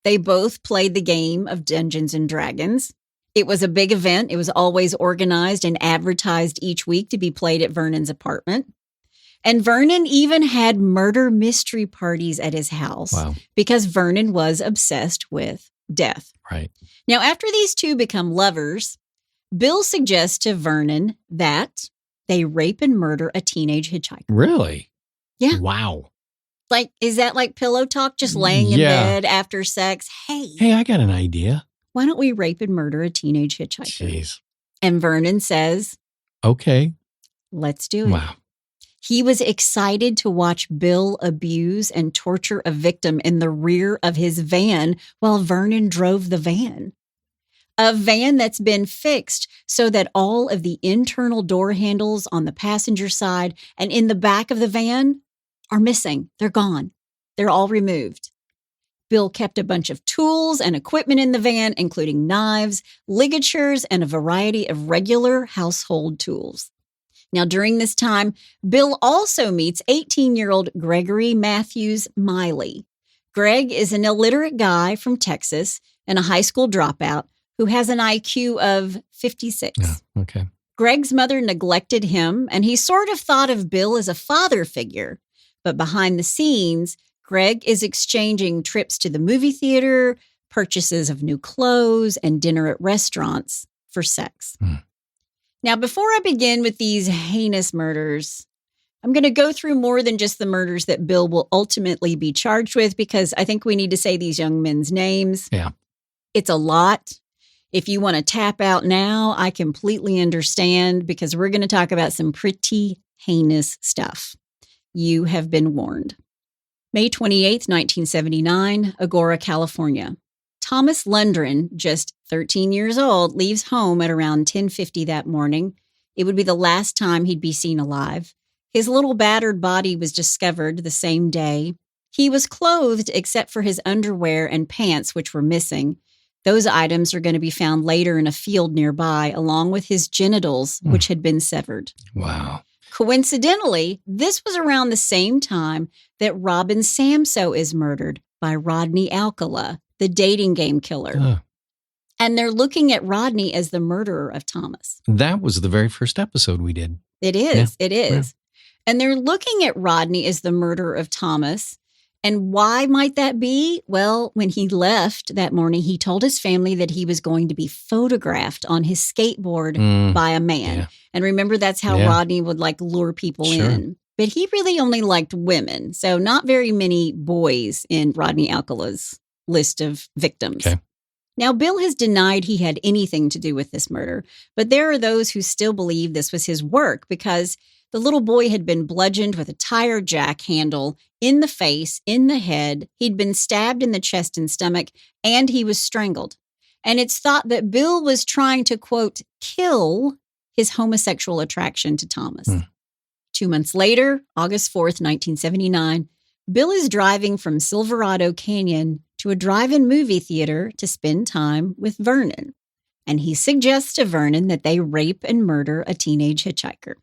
S2: They both played the game of Dungeons and Dragons. It was a big event. It was always organized and advertised each week to be played at Vernon's apartment. And Vernon even had murder mystery parties at his house because Vernon was obsessed with death.
S1: Right.
S2: Now, after these 2 become lovers, Bill suggests to Vernon that they rape and murder a teenage hitchhiker.
S1: Really?
S2: Yeah.
S1: Wow.
S2: Like, is that like pillow talk? Just laying in bed after sex? Hey,
S1: I got an idea.
S2: why don't we rape and murder a teenage hitchhiker?
S1: Jeez.
S2: And Vernon says,
S1: Okay.
S2: let's do it.
S1: Wow.
S2: He was excited to watch Bill abuse and torture a victim in the rear of his van while Vernon drove the van. A van that's been fixed so that all of the internal door handles on the passenger side and in the back of the van are missing. They're gone. They're all removed. Bill kept a bunch of tools and equipment in the van, including knives, ligatures, and a variety of regular household tools. Now, during this time, Bill also meets 18-year-old Gregory Matthews Miley. Greg is an illiterate guy from Texas and a high school dropout who has an IQ of 56.
S1: Oh, okay.
S2: Greg's mother neglected him, and he sort of thought of Bill as a father figure. But behind the scenes, Greg is exchanging trips to the movie theater, purchases of new clothes, and dinner at restaurants for sex. Now, before I begin with these heinous murders, I'm going to go through more than just the murders that Bill will ultimately be charged with, because I think we need to say these young men's names.
S1: Yeah.
S2: It's a lot. If you want to tap out now, I completely understand, because we're going to talk about some pretty heinous stuff. You have been warned. May 28th, 1979, Agoura, California. Thomas Lundgren, just 13 years old, leaves home at around 10:50 that morning. It would be the last time he'd be seen alive. His little battered body was discovered the same day. He was clothed except for his underwear and pants, which were missing. Those items are going to be found later in a field nearby, along with his genitals, which had been severed.
S1: Wow.
S2: Coincidentally, this was around the same time that Robin Samso is murdered by Rodney Alcala, the dating game killer. And they're looking at Rodney as the murderer of Thomas.
S1: That was the very first episode we did.
S2: It is. Yeah. It is. Yeah. And they're looking at Rodney as the murderer of Thomas. And why might that be? Well, when he left that morning, he told his family that he was going to be photographed on his skateboard by a man. Yeah. And remember, that's how Rodney would lure people in. But he really only liked women. So not very many boys in Rodney Alcala's list of victims.
S1: Okay.
S2: Now, Bill has denied he had anything to do with this murder, but there are those who still believe this was his work, because the little boy had been bludgeoned with a tire jack handle in the face, in the head. He'd been stabbed in the chest and stomach, and he was strangled. And it's thought that Bill was trying to, quote, kill his homosexual attraction to Thomas. 2 months later, August 4th, 1979, Bill is driving from Silverado Canyon to a drive-in movie theater to spend time with Vernon. And he suggests to Vernon that they rape and murder a teenage hitchhiker.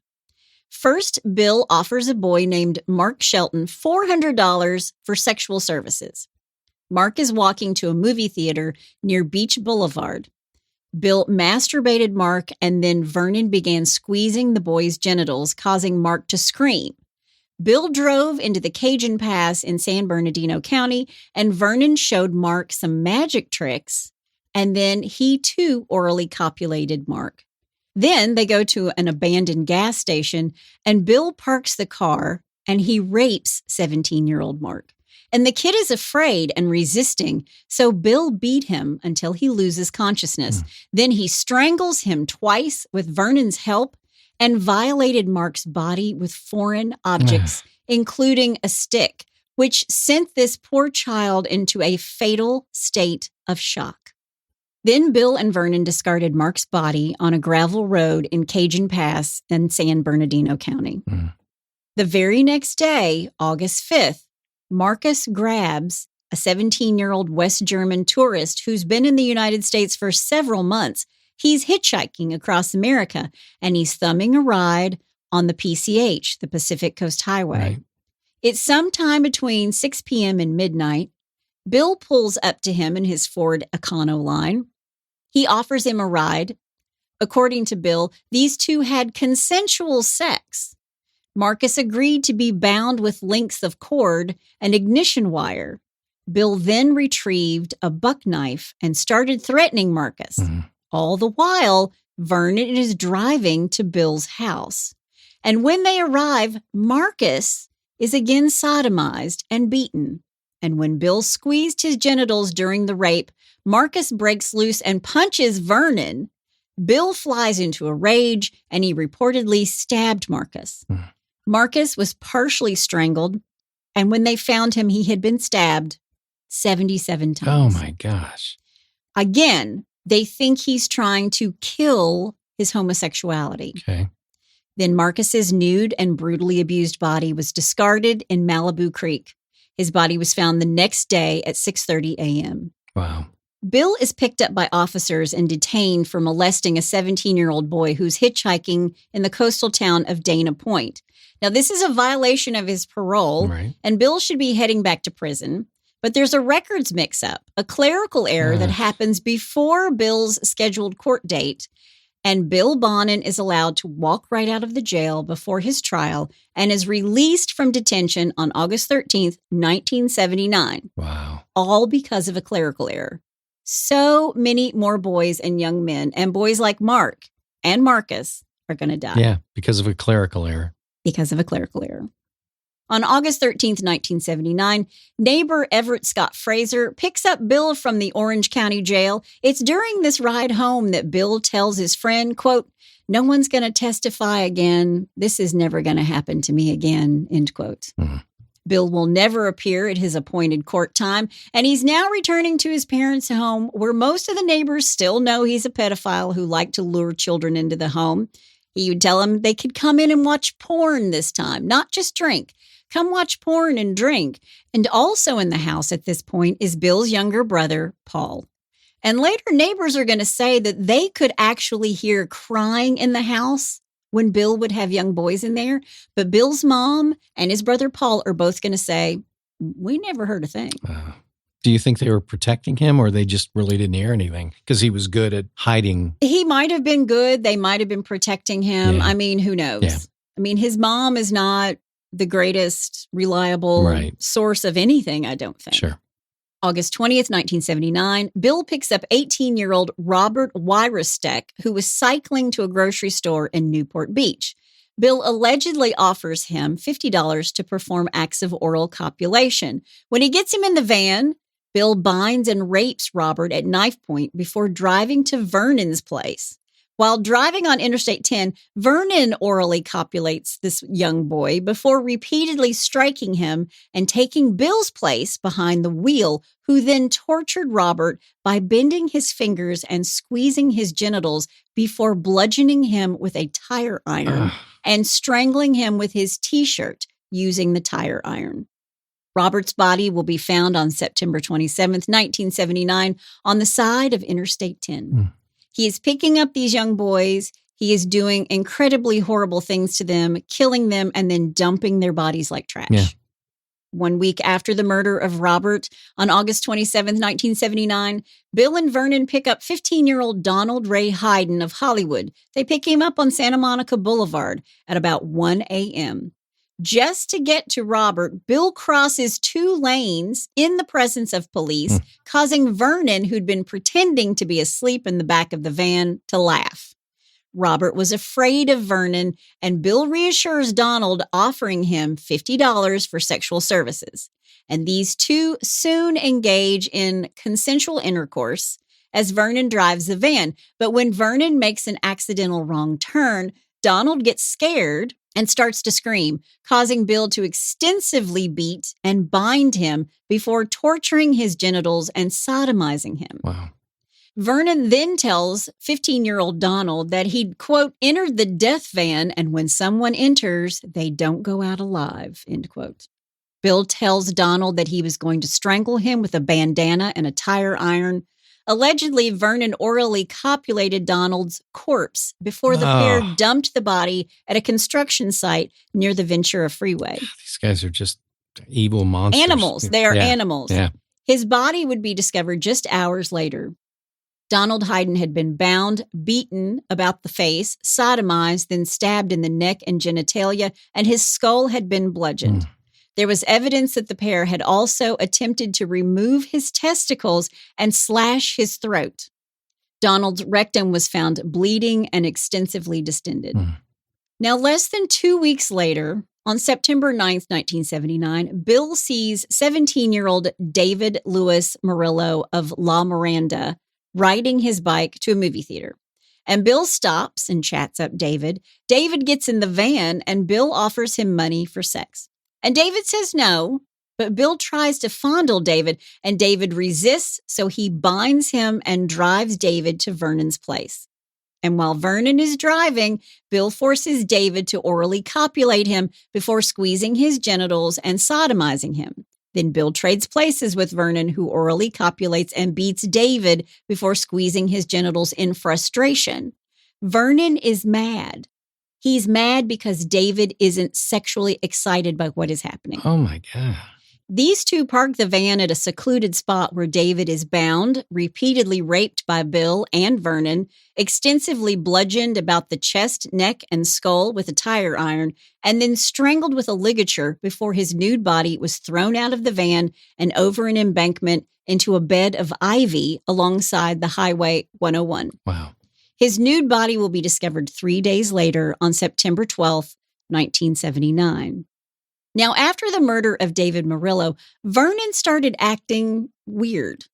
S2: First, Bill offers a boy named Mark Shelton $400 for sexual services. Mark is walking to a movie theater near Beach Boulevard. Bill masturbated Mark, and then Vernon began squeezing the boy's genitals, causing Mark to scream. Bill drove into the Cajun Pass in San Bernardino County, and Vernon showed Mark some magic tricks, and then he too orally copulated Mark. Then they go to an abandoned gas station, and Bill parks the car, and he rapes 17-year-old Mark. And the kid is afraid and resisting, so Bill beat him until he loses consciousness. Then he strangles him twice with Vernon's help and violated Mark's body with foreign objects, including a stick, which sent this poor child into a fatal state of shock. Then Bill and Vernon discarded Mark's body on a gravel road in Cajun Pass in San Bernardino County. The very next day, August 5th, Marcus grabs a 17-year-old West German tourist who's been in the United States for several months. He's hitchhiking across America, and he's thumbing a ride on the PCH, the Pacific Coast Highway. Right. It's sometime between 6 p.m. and midnight. Bill pulls up to him in his Ford Econoline. He offers him a ride. According to Bill, these two had consensual sex. Marcus agreed to be bound with lengths of cord and ignition wire. Bill then retrieved a buck knife and started threatening Marcus. All the while, Vernon is driving to Bill's house. And when they arrive, Marcus is again sodomized and beaten. And when Bill squeezed his genitals during the rape, Marcus breaks loose and punches Vernon. Bill flies into a rage, and he reportedly stabbed Marcus. Marcus was partially strangled, and when they found him, he had been stabbed 77 times.
S1: Oh, my gosh.
S2: Again, They think he's trying to kill his homosexuality.
S1: Okay.
S2: Then Marcus's nude and brutally abused body was discarded in Malibu Creek. His body was found the next day at 6:30 a.m.
S1: Wow.
S2: Bill is picked up by officers and detained for molesting a 17-year-old boy who's hitchhiking in the coastal town of Dana Point. Now, this is a violation of his parole,
S1: Right.
S2: and Bill should be heading back to prison. But there's a records mix-up, a clerical error that happens before Bill's scheduled court date, and Bill Bonin is allowed to walk right out of the jail before his trial and is released from detention on August 13th, 1979,
S1: Wow.
S2: all because of a clerical error. So many more boys and young men, and boys like Mark and Marcus, are going to die.
S1: Yeah, because of a clerical error.
S2: Because of a clerical error. On August 13th, 1979, neighbor Everett Scott Fraser picks up Bill from the Orange County Jail. It's during this ride home that Bill tells his friend, quote, "No one's going to testify again. This is never going to happen to me again," end quote. Bill will never appear at his appointed court time, and he's now returning to his parents' home where most of the neighbors still know he's a pedophile who liked to lure children into the home. He would tell them they could come in and watch porn this time, not just drink. Come watch porn and drink. And also in the house at this point is Bill's younger brother, Paul. And later, neighbors are going to say that they could actually hear crying in the house when Bill would have young boys in there. But Bill's mom and his brother Paul are both going to say, we never heard a thing.
S1: Do you think they were protecting him, or they just really didn't hear anything because he was good at hiding?
S2: He might have been good. They might have been protecting him.
S1: Yeah.
S2: I mean, who knows?
S1: Yeah.
S2: I mean, his mom is not the greatest reliable source of anything, I don't think.
S1: Sure.
S2: August 20th, 1979, Bill picks up 18-year-old Robert Wyrostek, who was cycling to a grocery store in Newport Beach. Bill allegedly offers him $50 to perform acts of oral copulation. When he gets him in the van, Bill binds and rapes Robert at knife point before driving to Vernon's place. While driving on Interstate 10, Vernon orally copulates this young boy before repeatedly striking him and taking Bill's place behind the wheel, who then tortured Robert by bending his fingers and squeezing his genitals before bludgeoning him with a tire iron and strangling him with his T-shirt using the tire iron. Robert's body will be found on September 27th, 1979, on the side of Interstate 10. He is picking up these young boys. He is doing incredibly horrible things to them, killing them, and then dumping their bodies like trash.
S1: Yeah.
S2: 1 week after the murder of Robert, on August 27th, 1979, Bill and Vernon pick up 15-year-old Donald Ray Hayden of Hollywood. They pick him up on Santa Monica Boulevard at about 1 a.m. Just to get to Robert, Bill crosses 2 lanes in the presence of police, causing Vernon, who'd been pretending to be asleep in the back of the van, to laugh. Robert was afraid of Vernon, and Bill reassures Donald, offering him $50 for sexual services. And these two soon engage in consensual intercourse as Vernon drives the van. But when Vernon makes an accidental wrong turn, Donald gets scared and starts to scream, causing Bill to extensively beat and bind him before torturing his genitals and sodomizing him.
S1: Wow.
S2: Vernon then tells 15-year-old Donald that he'd, quote, entered the death van, and when someone enters, they don't go out alive, end quote. Bill tells Donald that he was going to strangle him with a bandana and a tire iron. Allegedly, Vernon orally copulated Donald's corpse before the pair dumped the body at a construction site near the Ventura Freeway.
S1: These guys are just evil monsters.
S2: Animals. They are animals.
S1: Yeah.
S2: His body would be discovered just hours later. Donald Hayden had been bound, beaten about the face, sodomized, then stabbed in the neck and genitalia, and his skull had been bludgeoned. There was evidence that the pair had also attempted to remove his testicles and slash his throat. Donald's rectum was found bleeding and extensively distended. Now, less than 2 weeks later, on September 9th, 1979, Bill sees 17-year-old David Louis Murillo of La Miranda riding his bike to a movie theater. And Bill stops and chats up David. David gets in the van, and Bill offers him money for sex. And David says no, But Bill tries to fondle David, and David resists, so he binds him and drives David to Vernon's place. And while Vernon is driving, Bill forces David to orally copulate him before squeezing his genitals and sodomizing him. Then Bill trades places with Vernon, who orally copulates and beats David before squeezing his genitals in frustration. Vernon is mad. He's mad because David isn't sexually excited by what is happening.
S1: Oh, my God.
S2: These two park the van at a secluded spot where David is bound, repeatedly raped by Bill and Vernon, extensively bludgeoned about the chest, neck, and skull with a tire iron, and then strangled with a ligature before his nude body was thrown out of the van and over an embankment into a bed of ivy alongside the Highway 101.
S1: Wow.
S2: His nude body will be discovered 3 days later on September 12th, 1979. Now, after the murder of David Murillo, Vernon started acting weird.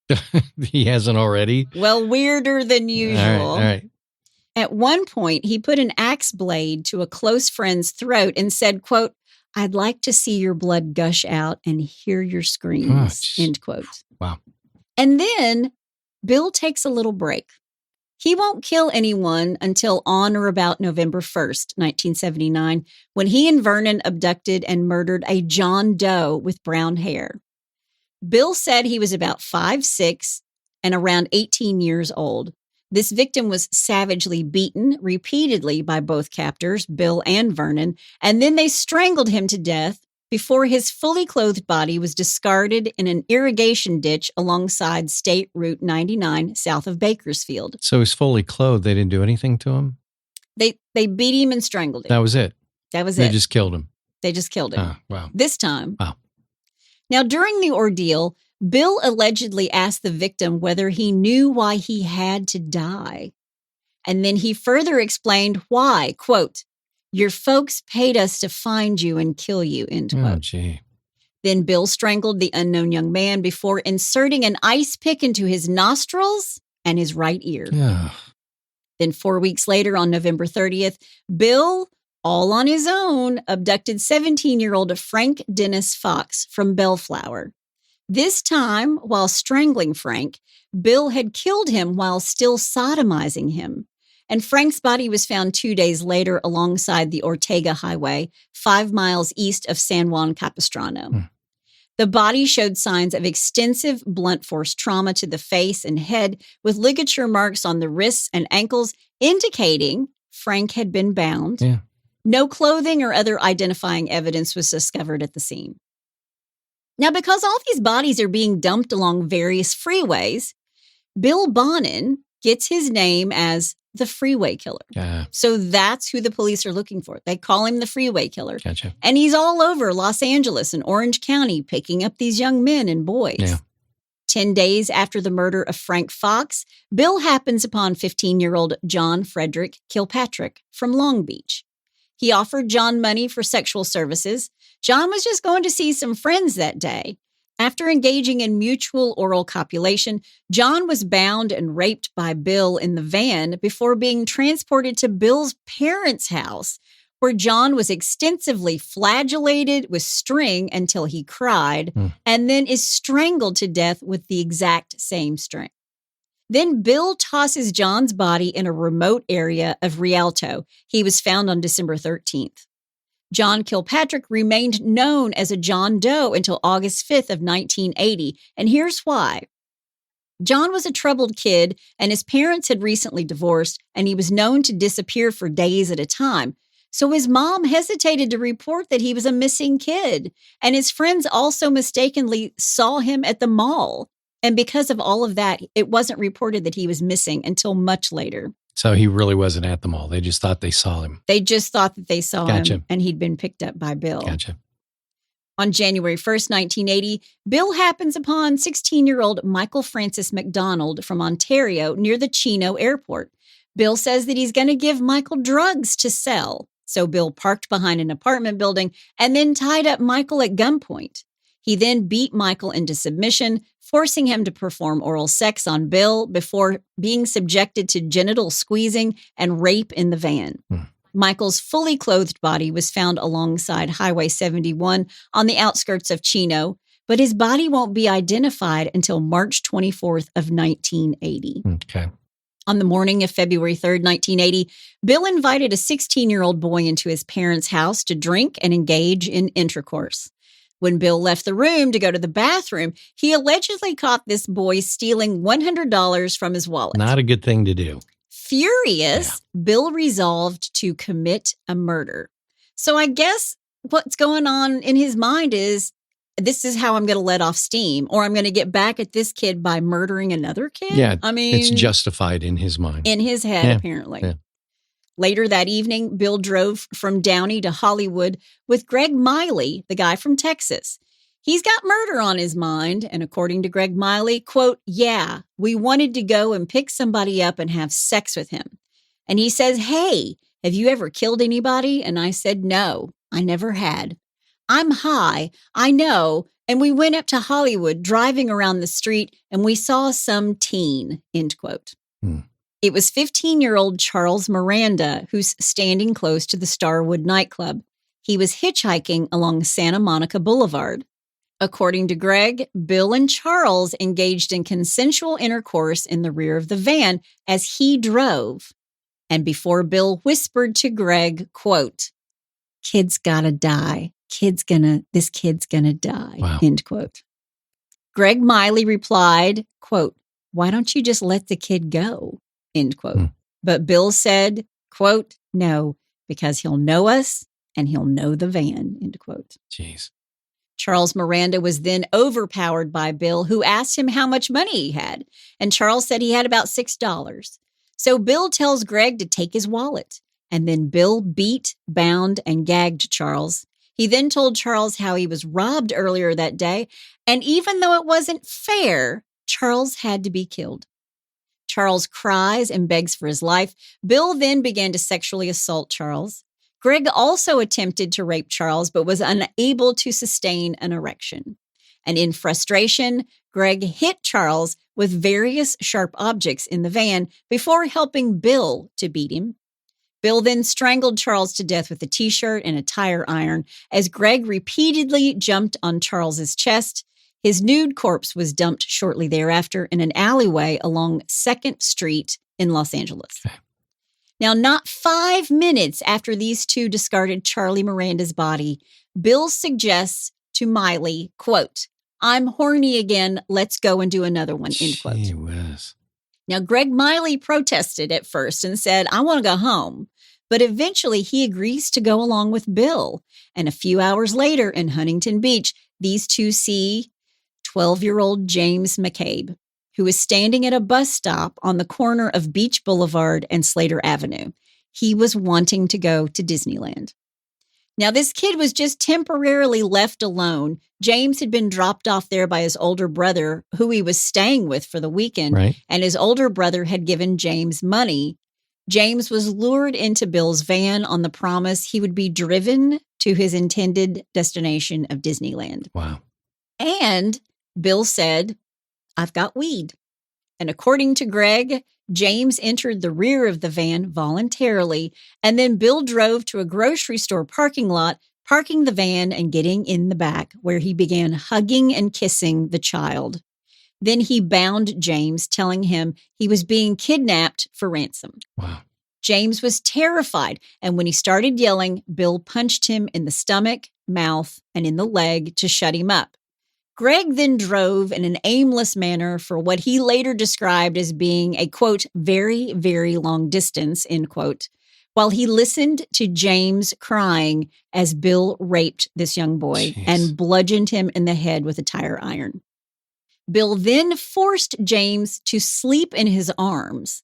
S1: He hasn't already?
S2: Well, weirder than usual.
S1: All right.
S2: At one point, he put an axe blade to a close friend's throat and said, quote, "I'd like to see your blood gush out and hear your screams," end quote.
S1: Wow.
S2: And then Bill takes a little break. He won't kill anyone until on or about November 1st, 1979, when he and Vernon abducted and murdered a John Doe with brown hair. Bill said he was about 5'6" and around 18 years old. This victim was savagely beaten repeatedly by both captors, Bill and Vernon, and then they strangled him to death before his fully clothed body was discarded in an irrigation ditch alongside State Route 99 south of Bakersfield.
S1: So he's fully clothed. They didn't do anything to him?
S2: They beat him and strangled him.
S1: That was it?
S2: That was
S1: They
S2: it.
S1: just killed him?
S2: They just killed him.
S1: Oh, wow.
S2: This time.
S1: Wow.
S2: Now, during the ordeal, Bill allegedly asked the victim whether he knew why he had to die. And then he further explained why, quote, "Your folks paid us to find you and kill you," end quote.
S1: Oh, gee.
S2: Then Bill strangled the unknown young man before inserting an ice pick into his nostrils and his right ear.
S1: Yeah.
S2: Then 4 weeks later, on November 30th, Bill, all on his own, abducted 17-year-old Frank Dennis Fox from Bellflower. This time, while strangling Frank, Bill had killed him while still sodomizing him. And Frank's body was found 2 days later alongside the Ortega Highway, 5 miles east of San Juan Capistrano. The body showed signs of extensive blunt force trauma to the face and head, with ligature marks on the wrists and ankles, indicating Frank had been bound.
S1: Yeah.
S2: No clothing or other identifying evidence was discovered at the scene. Now, because all these bodies are being dumped along various freeways, Bill Bonin gets his name as the Freeway Killer. So that's who the police are looking for. They call him the Freeway Killer.
S1: Gotcha.
S2: And he's all over Los Angeles and Orange County picking up these young men and boys.
S1: Yeah.
S2: 10 days after the murder of Frank Fox, Bill happens upon 15-year-old John Frederick Kilpatrick from Long Beach. He offered John money for sexual services. John was just going to see some friends that day. After engaging in mutual oral copulation, John was bound and raped by Bill in the van before being transported to Bill's parents' house, where John was extensively flagellated with string until he cried, and then is strangled to death with the exact same string. Then Bill tosses John's body in a remote area of Rialto. He was found on December 13th. John Kilpatrick remained known as a John Doe until August 5th of 1980, and here's why. John was a troubled kid, and his parents had recently divorced, and he was known to disappear for days at a time. So his mom hesitated to report that he was a missing kid, and his friends also mistakenly saw him at the mall. And because of all of that, it wasn't reported that he was missing until much later.
S1: So he really wasn't at the mall. They just thought they saw him.
S2: They just thought that they saw
S1: Gotcha.
S2: him, and he'd been picked up by Bill.
S1: Gotcha.
S2: On January 1st, 1980, Bill happens upon 16-year-old Michael Francis McDonald from Ontario near the Chino airport. Bill says that he's going to give Michael drugs to sell. So Bill parked behind an apartment building and then tied up Michael at gunpoint. He then beat Michael into submission, forcing him to perform oral sex on Bill before being subjected to genital squeezing and rape in the van. Michael's fully clothed body was found alongside Highway 71 on the outskirts of Chino. but his body won't be identified until March 24th of 1980.
S1: Okay.
S2: On the morning of February 3rd, 1980, Bill invited a 16-year-old boy into his parents' house to drink and engage in intercourse. When Bill left the room to go to the bathroom, he allegedly caught this boy stealing $100 from his wallet.
S1: Not a good thing to do.
S2: Furious, Bill resolved to commit a murder. So I guess what's going on in his mind is, this is how I'm going to let off steam, or I'm going to get back at this kid by murdering another kid.
S1: Yeah,
S2: I mean,
S1: it's justified in his mind.
S2: In his head, apparently.
S1: Yeah.
S2: Later that evening, Bill drove from Downey to Hollywood with Greg Miley, the guy from Texas. He's got murder on his mind, and according to Greg Miley, quote, "Yeah, we wanted to go and pick somebody up and have sex with him." And he says, "Hey, have you ever killed anybody?" And I said, "No, I never had. I'm high, I know, and we went up to Hollywood driving around the street and we saw some teen," end quote. It was 15-year-old Charles Miranda who's standing close to the Starwood nightclub. He was hitchhiking along Santa Monica Boulevard. According to Greg, Bill and Charles engaged in consensual intercourse in the rear of the van as he drove. And before Bill whispered to Greg, quote, "Kid's gotta die. This kid's gonna die,"
S1: Wow.
S2: end quote. Greg Miley replied, quote, "Why don't you just let the kid go?" End quote. But Bill said, quote, "No, because he'll know us and he'll know the van," end quote.
S1: Jeez.
S2: Charles Miranda was then overpowered by Bill, who asked him how much money he had. And Charles said he had about $6. So Bill tells Greg to take his wallet. And then Bill beat, bound, and gagged Charles. He then told Charles how he was robbed earlier that day. And even though it wasn't fair, Charles had to be killed. Charles cries and begs for his life. Bill then began to sexually assault Charles. Greg also attempted to rape Charles, but was unable to sustain an erection. And in frustration, Greg hit Charles with various sharp objects in the van before helping Bill to beat him. Bill then strangled Charles to death with a t-shirt and a tire iron as Greg repeatedly jumped on Charles's chest. His nude corpse was dumped shortly thereafter in an alleyway along 2nd Street in Los Angeles.
S1: Okay.
S2: Now, not 5 minutes after these two discarded Charlie Miranda's body, Bill suggests to Miley, quote, "I'm horny again. Let's go and do another one," end quote.
S1: Gee whiz.
S2: Now, Greg Miley protested at first and said, "I want to go home." But eventually he agrees to go along with Bill. And a few hours later in Huntington Beach, these two see 12-year-old James McCabe, who is standing at a bus stop on the corner of Beach Boulevard and Slater Avenue. He was wanting to go to Disneyland. Now, this kid was just temporarily left alone. James had been dropped off there by his older brother, who he was staying with for the weekend,
S1: Right.
S2: and his older brother had given James money. James was lured into Bill's van on the promise he would be driven to his intended destination of Disneyland.
S1: Wow.
S2: And Bill said, "I've got weed." And according to Greg, James entered the rear of the van voluntarily, and then Bill drove to a grocery store parking lot, parking the van and getting in the back, where he began hugging and kissing the child. Then he bound James, telling him he was being kidnapped for ransom.
S1: Wow.
S2: James was terrified, and when he started yelling, Bill punched him in the stomach, mouth, and in the leg to shut him up. Greg then drove in an aimless manner for what he later described as being a, quote, "very, very long distance," end quote, while he listened to James crying as Bill raped this young boy and bludgeoned him in the head with a tire iron. Bill then forced James to sleep in his arms.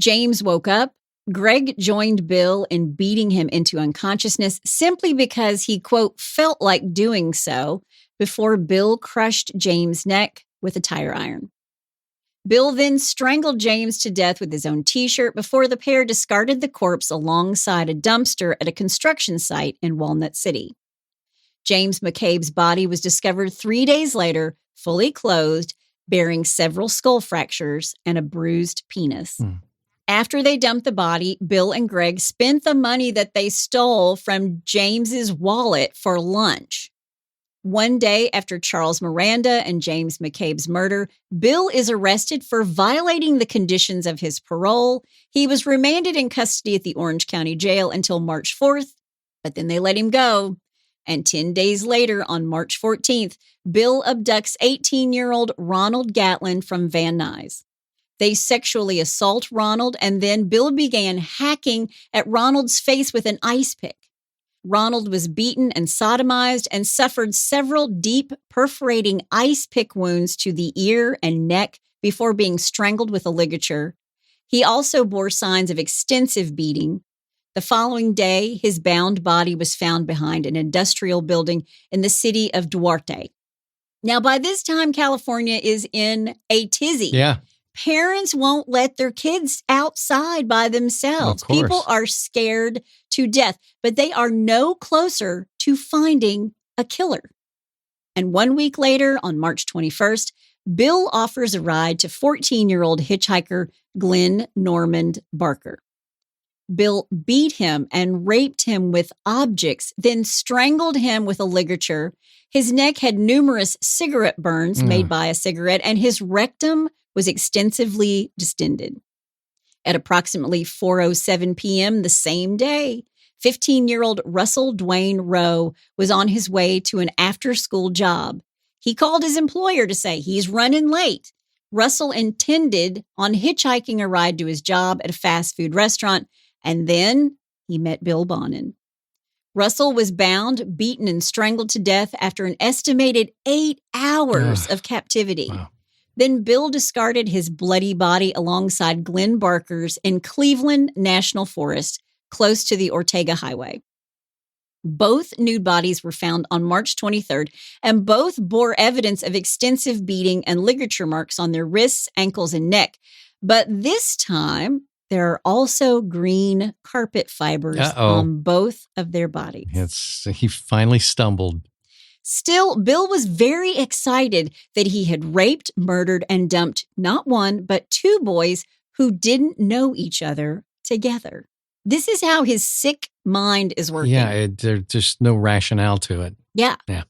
S2: James woke up. Greg joined Bill in beating him into unconsciousness simply because he, quote, "felt like doing so," before Bill crushed James' neck with a tire iron. Bill then strangled James to death with his own t-shirt before the pair discarded the corpse alongside a dumpster at a construction site in Walnut City. James McCabe's body was discovered 3 days later, fully clothed, bearing several skull fractures and a bruised penis. After they dumped the body, Bill and Greg spent the money that they stole from James's wallet for lunch. One day after Charles Miranda and James McCabe's murder, Bill is arrested for violating the conditions of his parole. He was remanded in custody at the Orange County Jail until March 4th, but then they let him go. And 10 days later, on March 14th, Bill abducts 18-year-old Ronald Gatlin from Van Nuys. They sexually assault Ronald, and then Bill began hacking at Ronald's face with an ice pick. Ronald was beaten and sodomized and suffered several deep, perforating ice pick wounds to the ear and neck before being strangled with a ligature. He also bore signs of extensive beating. The following day, his bound body was found behind an industrial building in the city of Duarte. Now, by this time, California is in a tizzy.
S1: Yeah.
S2: Parents won't let their kids outside by themselves.
S1: Of course.
S2: People are scared to death, but they are no closer to finding a killer. And 1 week later, on March 21st, Bill offers a ride to 14-year-old hitchhiker Glenn Normand Barker. Bill beat him and raped him with objects, then strangled him with a ligature. His neck had numerous cigarette burns made by a cigarette, and his rectum was extensively distended. At approximately 4:07 p.m. the same day, 15-year-old Russell Dwayne Rowe was on his way to an after-school job. He called his employer to say he's running late. Russell intended on hitchhiking a ride to his job at a fast food restaurant, and then he met Bill Bonin. Russell was bound, beaten, and strangled to death after an estimated 8 hours of captivity.
S1: Wow.
S2: Then Bill discarded his bloody body alongside Glenn Barker's in Cleveland National Forest, close to the Ortega Highway. Both nude bodies were found on March 23rd, and both bore evidence of extensive beating and ligature marks on their wrists, ankles, and neck. But this time, there are also green carpet fibers on both of their bodies.
S1: He finally stumbled.
S2: Still, Bill was very excited that he had raped, murdered, and dumped not one, but 2 boys who didn't know each other together. This is how his sick mind is working.
S1: Yeah, there's just no rationale to it.
S2: Yeah.
S1: Yeah.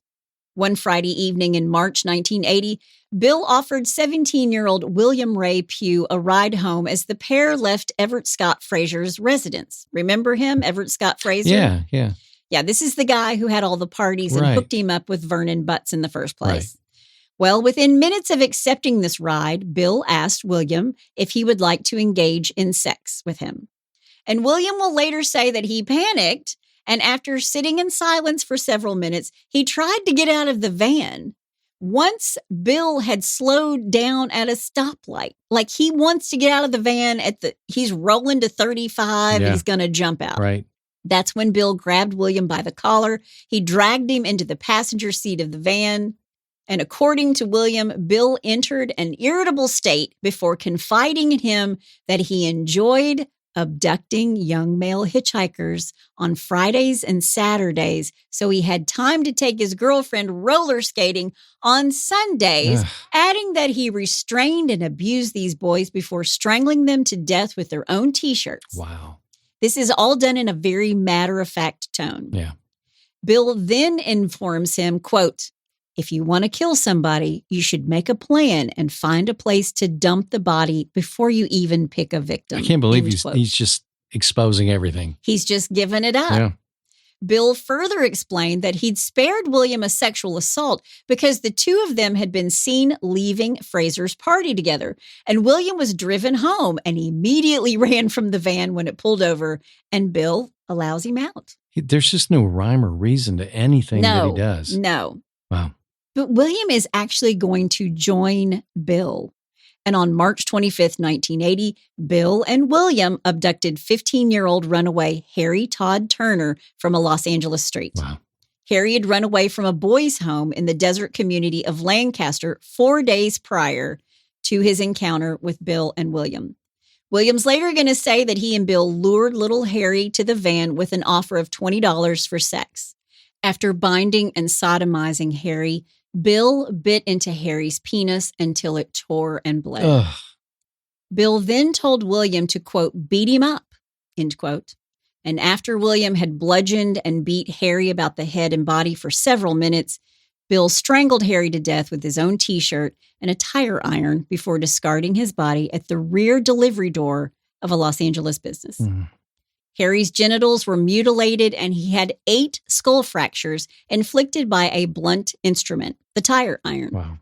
S2: One Friday evening in March 1980, Bill offered 17-year-old William Ray Pugh a ride home as the pair left Everett Scott Frazier's residence. Remember him, Everett Scott Frazier?
S1: Yeah.
S2: Yeah, this is the guy who had all the parties and hooked him up with Vernon Butts in the first place. Right. Well, within minutes of accepting this ride, Bill asked William if he would like to engage in sex with him. And William will later say that he panicked, and after sitting in silence for several minutes, he tried to get out of the van. Once Bill had slowed down at a stoplight, like he wants to get out of the van he's rolling to 35, he's going to jump out.
S1: Right.
S2: That's when Bill grabbed William by the collar. He dragged him into the passenger seat of the van. And according to William, Bill entered an irritable state before confiding in him that he enjoyed abducting young male hitchhikers on Fridays and Saturdays, so he had time to take his girlfriend roller skating on Sundays, adding that he restrained and abused these boys before strangling them to death with their own T-shirts.
S1: Wow.
S2: This is all done in a very matter-of-fact tone.
S1: Yeah.
S2: Bill then informs him, quote, "If you want to kill somebody, you should make a plan and find a place to dump the body before you even pick a victim."
S1: I can't believe he's just exposing everything.
S2: He's just given it up.
S1: Yeah.
S2: Bill further explained that he'd spared William a sexual assault because the 2 of them had been seen leaving Frazier's party together. And William was driven home and immediately ran from the van when it pulled over, and Bill allows him out.
S1: There's just no rhyme or reason to anything that he does.
S2: No.
S1: Wow.
S2: But William is actually going to join Bill. And on March 25th, 1980, Bill and William abducted 15-year-old runaway Harry Todd Turner from a Los Angeles street.
S1: Wow.
S2: Harry had run away from a boys' home in the desert community of Lancaster 4 days prior to his encounter with Bill and William. William's later going to say that he and Bill lured little Harry to the van with an offer of $20 for sex. After binding and sodomizing Harry, Bill bit into Harry's penis until it tore and bled.
S1: Ugh.
S2: Bill then told William to, quote, "beat him up," end quote. And after William had bludgeoned and beat Harry about the head and body for several minutes, Bill strangled Harry to death with his own T-shirt and a tire iron before discarding his body at the rear delivery door of a Los Angeles business. Harry's genitals were mutilated and he had 8 skull fractures inflicted by a blunt instrument, the tire iron.
S1: Wow.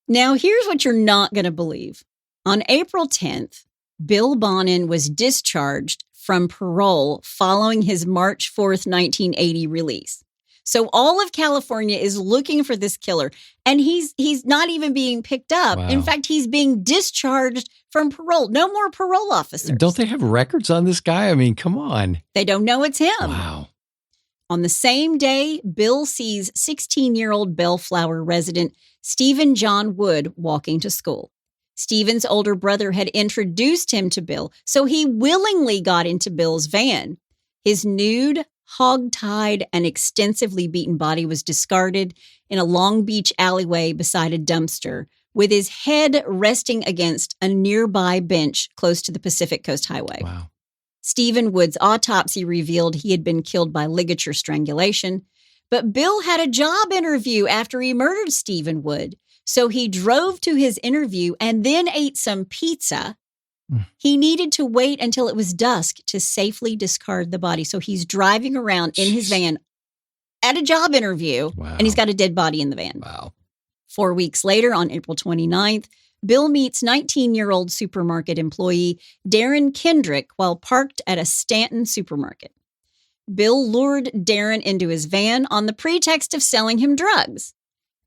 S2: Now, here's what you're not going to believe. On April 10th, Bill Bonin was discharged from parole following his March 4th, 1980 release. So all of California is looking for this killer, and he's not even being picked up.
S1: Wow.
S2: In fact, he's being discharged from parole. No more parole officers.
S1: Don't they have records on this guy? I mean, come on.
S2: They don't know it's him.
S1: Wow.
S2: On the same day, Bill sees 16-year-old Bellflower resident Stephen John Wood walking to school. Stephen's older brother had introduced him to Bill, so he willingly got into Bill's van. His nude, hog-tied, and extensively beaten body was discarded in a Long Beach alleyway beside a dumpster, with his head resting against a nearby bench close to the Pacific Coast Highway.
S1: Wow.
S2: Stephen Wood's autopsy revealed he had been killed by ligature strangulation, but Bill had a job interview after he murdered Stephen Wood, so he drove to his interview and then ate some pizza. He needed to wait until it was dusk to safely discard the body. So he's driving around in his van at a job interview, and he's got a dead body in the van.
S1: Wow.
S2: 4 weeks later, on April 29th, Bill meets 19-year-old supermarket employee Darren Kendrick while parked at a Stanton supermarket. Bill lured Darren into his van on the pretext of selling him drugs.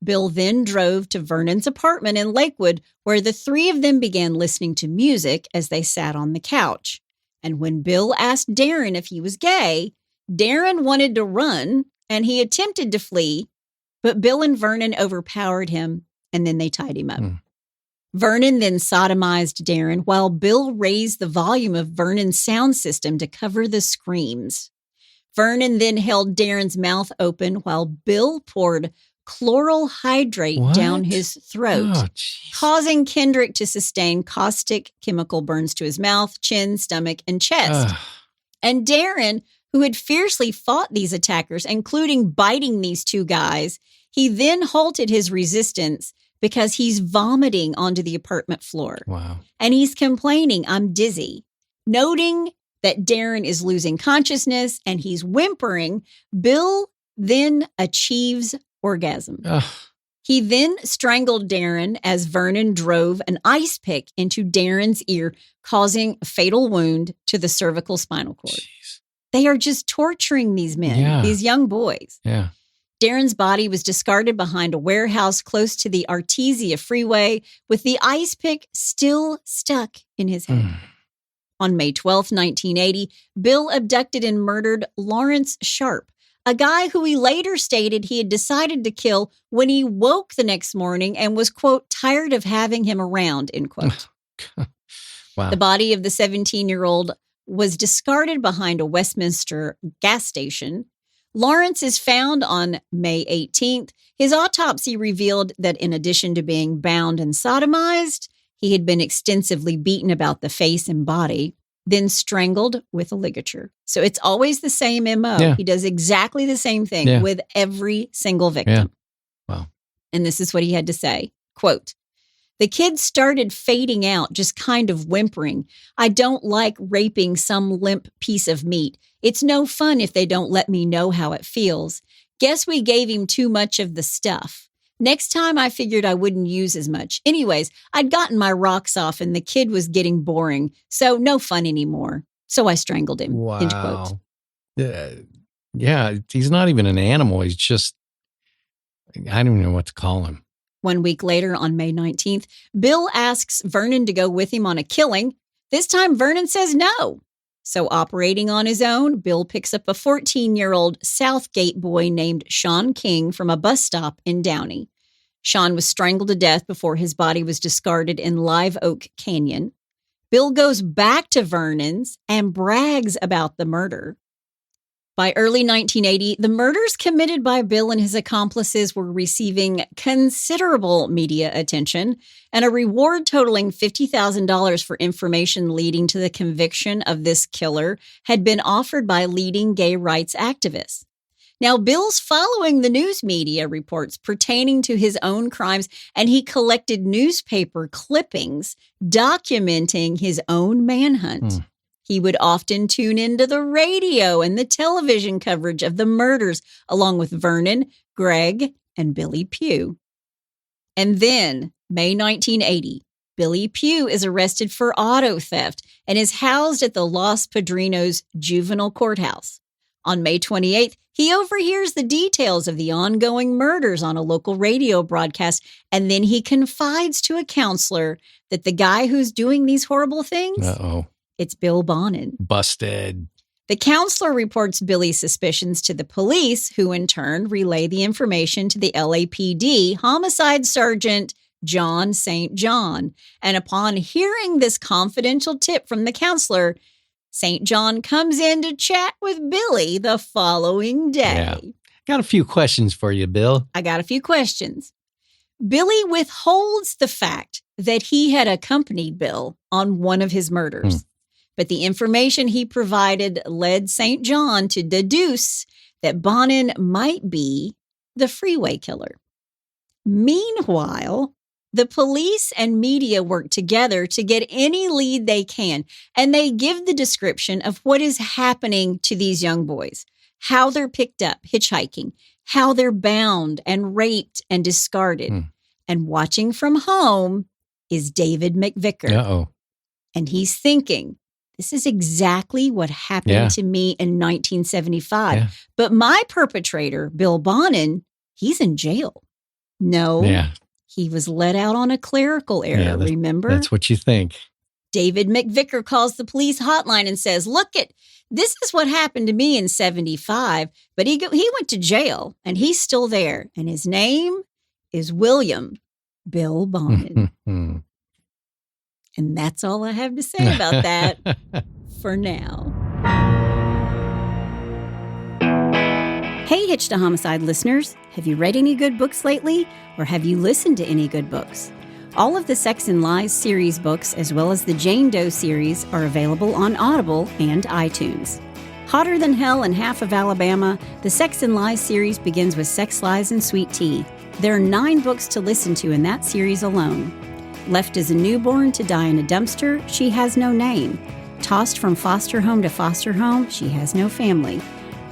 S2: Bill then drove to Vernon's apartment in Lakewood, where the three of them began listening to music as they sat on the couch. And when Bill asked Darren if he was gay, Darren wanted to run, and he attempted to flee, but Bill and Vernon overpowered him, and then they tied him up. Vernon then sodomized Darren while Bill raised the volume of Vernon's sound system to cover the screams. Vernon then held Darren's mouth open while Bill poured chloral hydrate down his throat, causing Kendrick to sustain caustic chemical burns to his mouth, chin, stomach, and chest. And Darren, who had fiercely fought these attackers, including biting these two guys, he then halted his resistance because he's vomiting onto the apartment floor.
S1: Wow.
S2: And he's complaining, "I'm dizzy." Noting that Darren is losing consciousness and he's whimpering, Bill then achieves orgasm. He then strangled Darren as Vernon drove an ice pick into Darren's ear, causing a fatal wound to the cervical spinal cord.
S1: Jeez.
S2: They are just torturing these men, these young boys.
S1: Yeah.
S2: Darren's body was discarded behind a warehouse close to the Artesia Freeway, with the ice pick still stuck in his head. On May 12th, 1980, Bill abducted and murdered Lawrence Sharp, a guy who he later stated he had decided to kill when he woke the next morning and was, quote, tired of having him around, end quote.
S1: Wow.
S2: The body of the 17-year-old was discarded behind a Westminster gas station. Lawrence is found on May 18th. His autopsy revealed that in addition to being bound and sodomized, he had been extensively beaten about the face and body, then strangled with a ligature. So it's always the same MO.
S1: Yeah.
S2: He does exactly the same thing with every single victim.
S1: Yeah. Wow.
S2: And this is what he had to say, quote, "The kid started fading out, just kind of whimpering. I don't like raping some limp piece of meat. It's no fun if they don't let me know how it feels. Guess we gave him too much of the stuff. Next time I figured I wouldn't use as much. Anyways, I'd gotten my rocks off and the kid was getting boring, so no fun anymore. So I strangled him."
S1: Wow.
S2: End quote.
S1: Yeah, he's not even an animal. He's just, I don't know what to call him.
S2: 1 week later, on May 19th, Bill asks Vernon to go with him on a killing. This time, Vernon says no. So operating on his own, Bill picks up a 14-year-old Southgate boy named Sean King from a bus stop in Downey. Sean was strangled to death before his body was discarded in Live Oak Canyon. Bill goes back to Vernon's and brags about the murder. By early 1980, the murders committed by Bill and his accomplices were receiving considerable media attention, and a reward totaling $50,000 for information leading to the conviction of this killer had been offered by leading gay rights activists. Now, Bill's following the news media reports pertaining to his own crimes, and he collected newspaper clippings documenting his own manhunt. He would often tune into the radio and the television coverage of the murders, along with Vernon, Greg, and Billy Pugh. And then, May 1980, Billy Pugh is arrested for auto theft and is housed at the Los Padrinos Juvenile Courthouse. On May 28th, he overhears the details of the ongoing murders on a local radio broadcast, and then he confides to a counselor that the guy who's doing these horrible things, it's Bill Bonin.
S1: Busted.
S2: The counselor reports Billy's suspicions to the police, who in turn relay the information to the LAPD Homicide Sergeant John St. John. And upon hearing this confidential tip from the counselor, St. John comes in to chat with Billy the following day.
S1: Yeah. Got a few questions for you, Bill.
S2: I got a few questions. Billy withholds the fact that he had accompanied Bill on one of his murders. But the information he provided led St. John to deduce that Bonin might be the Freeway killer. Meanwhile, the police and media work together to get any lead they can, and they give the description of what is happening to these young boys, how they're picked up hitchhiking, how they're bound and raped and discarded. And watching from home is David McVicker. And he's thinking, this is exactly what happened to me in 1975. But my perpetrator, Bill Bonin, he's in jail. No, he was let out on a clerical error, remember?
S1: That's what you think.
S2: David McVicker calls the police hotline and says, this is what happened to me in 75, but he went to jail and he's still there. And his name is William Bill Bonin. And that's all I have to say about that for now. Hey, Hitched to Homicide listeners. Have you read any good books lately? Or have you listened to any good books? All of the Sex and Lies series books, as well as the Jane Doe series, are available on Audible and iTunes. Hotter than hell in half of Alabama, the Sex and Lies series begins with Sex, Lies, and Sweet Tea. There are 9 books to listen to in that series alone. Left as a newborn to die in a dumpster, she has no name. Tossed from foster home to foster home, she has no family.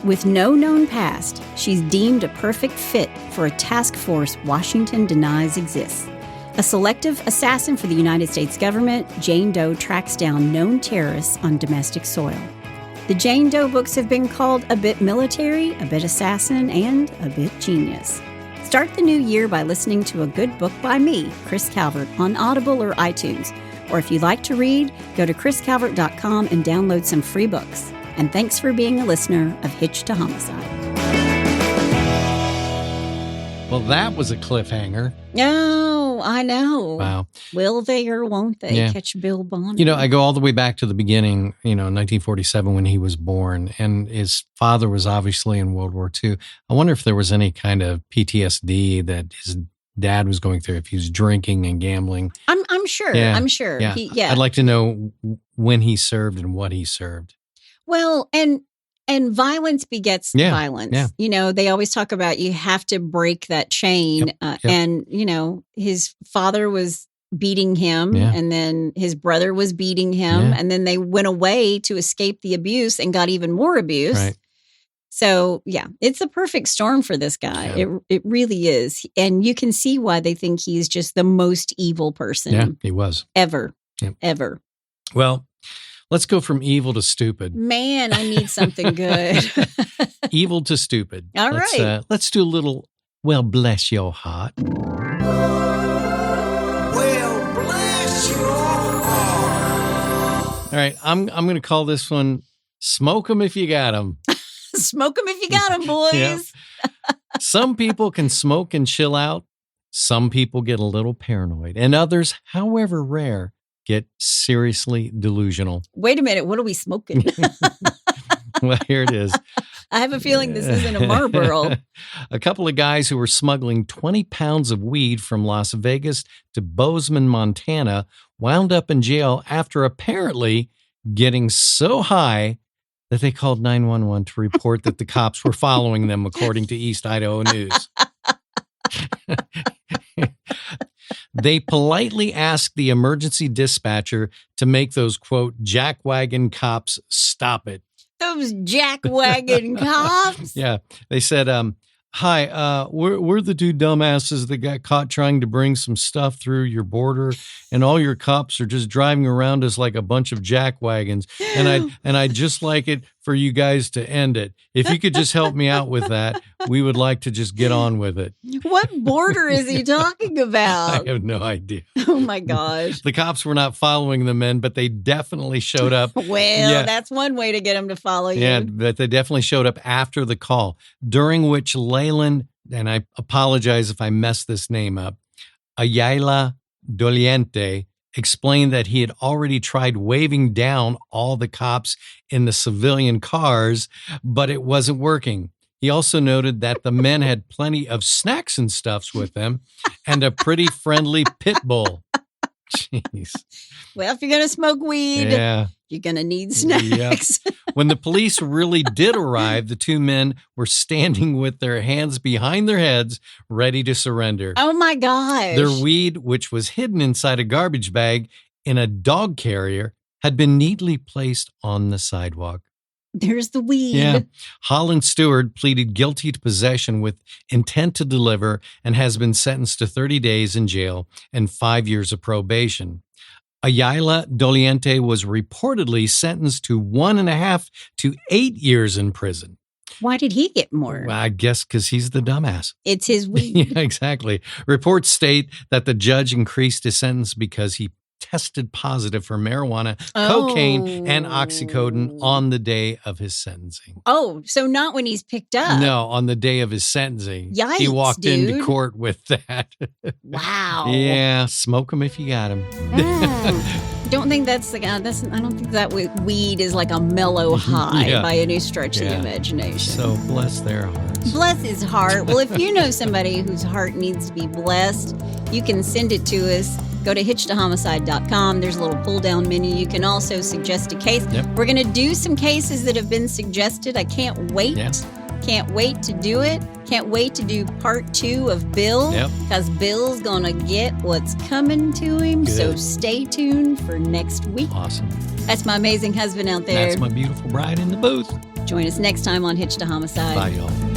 S2: With no known past, she's deemed a perfect fit for a task force Washington denies exists. A selective assassin for the United States government, Jane Doe tracks down known terrorists on domestic soil. The Jane Doe books have been called a bit military, a bit assassin, and a bit genius. Start the new year by listening to a good book by me, Chris Calvert, on Audible or iTunes. Or if you'd like to read, go to chriscalvert.com and download some free books. And thanks for being a listener of Hitched to Homicide.
S1: Well, that was a cliffhanger.
S2: Oh, I know.
S1: Wow.
S2: Will they or won't they catch Bill Bonin?
S1: You know, I go all the way back to the beginning, 1947 when he was born, and his father was obviously in World War II. I wonder if there was any kind of PTSD that his dad was going through, if he was drinking and gambling.
S2: I'm sure.
S1: Yeah.
S2: I'm sure.
S1: I'd like to know when he served and what he served.
S2: Well, and violence begets violence. Yeah. You know, they always talk about you have to break that chain. And, his father was beating him and then his brother was beating him. And then they went away to escape the abuse and got even more abuse.
S1: Right.
S2: So, it's a perfect storm for this guy. Yeah. It really is. And you can see why they think he's just the most evil person.
S1: Yeah, he was.
S2: Ever.
S1: Well, let's go from evil to stupid.
S2: Man, I need something good.
S1: Evil to stupid.
S2: All right.
S1: Let's do a little, well, bless your heart.
S3: Well, bless your heart.
S1: All right. I'm going to call this one, Smoke 'em if you got 'em.
S2: Smoke 'em if you got 'em, boys.
S1: Yeah. Some people can smoke and chill out. Some people get a little paranoid. And others, however rare, get seriously delusional.
S2: Wait a minute. What are we smoking?
S1: Well, here it is.
S2: I have a feeling this isn't a Marlboro.
S1: A couple of guys who were smuggling 20 pounds of weed from Las Vegas to Bozeman, Montana, wound up in jail after apparently getting so high that they called 911 to report that the cops were following them, according to East Idaho News. They politely asked the emergency dispatcher to make those, quote, jackwagon cops stop it.
S2: Those jackwagon cops?
S1: Yeah. They said, hi, we're the two dumbasses that got caught trying to bring some stuff through your border, and all your cops are just driving around us like a bunch of jackwagons. And I'd just like it for you guys to end it. If you could just help me out with that, we would like to just get on with it.
S2: What border is he talking about?
S1: I have no idea.
S2: Oh my gosh.
S1: The cops were not following the men, but they definitely showed up.
S2: Well, that's one way to get them to follow you.
S1: Yeah, but they definitely showed up after the call, during which Leyland, and I apologize if I messed this name up, Ayala Doliente, explained that he had already tried waving down all the cops in the civilian cars, but it wasn't working. He also noted that the men had plenty of snacks and stuffs with them and a pretty friendly pit bull. Jeez.
S2: Well, if you're going to smoke weed, you're going to need snacks.
S1: Yep. When the police really did arrive, the two men were standing with their hands behind their heads, ready to surrender.
S2: Oh, my gosh.
S1: Their weed, which was hidden inside a garbage bag in a dog carrier, had been neatly placed on the sidewalk.
S2: There's the weed.
S1: Yeah. Holland Stewart pleaded guilty to possession with intent to deliver and has been sentenced to 30 days in jail and 5 years of probation. Ayala Doliente was reportedly sentenced to 1.5 to 8 years in prison.
S2: Why did he get more?
S1: Well, I guess because he's the dumbass.
S2: It's his weed.
S1: Yeah, exactly. Reports state that the judge increased his sentence because he tested positive for marijuana, cocaine, and oxycodone on the day of his sentencing.
S2: Oh, so not when he's picked up.
S1: No, on the day of his sentencing.
S2: Yikes,
S1: he walked
S2: dude.
S1: into court with that.
S2: Wow.
S1: Yeah, smoke him if you got him.
S2: Don't think that's like I don't think that weed is like a mellow high by any stretch of the imagination.
S1: So bless their hearts.
S2: Bless his heart. Well, if you know somebody whose heart needs to be blessed, you can send it to us. Go to hitchedtohomicide.com. There's a little pull-down menu. You can also suggest a case.
S1: Yep.
S2: We're going to do some cases that have been suggested. I can't wait.
S1: Yep.
S2: Can't wait to do it. Can't wait to do part 2 of Bill. Because Bill's going to get what's coming to him.
S1: Good.
S2: So stay tuned for next week.
S1: Awesome.
S2: That's my amazing husband out there.
S1: That's my beautiful bride in the booth.
S2: Join us next time on Hitched to Homicide.
S1: Bye, y'all.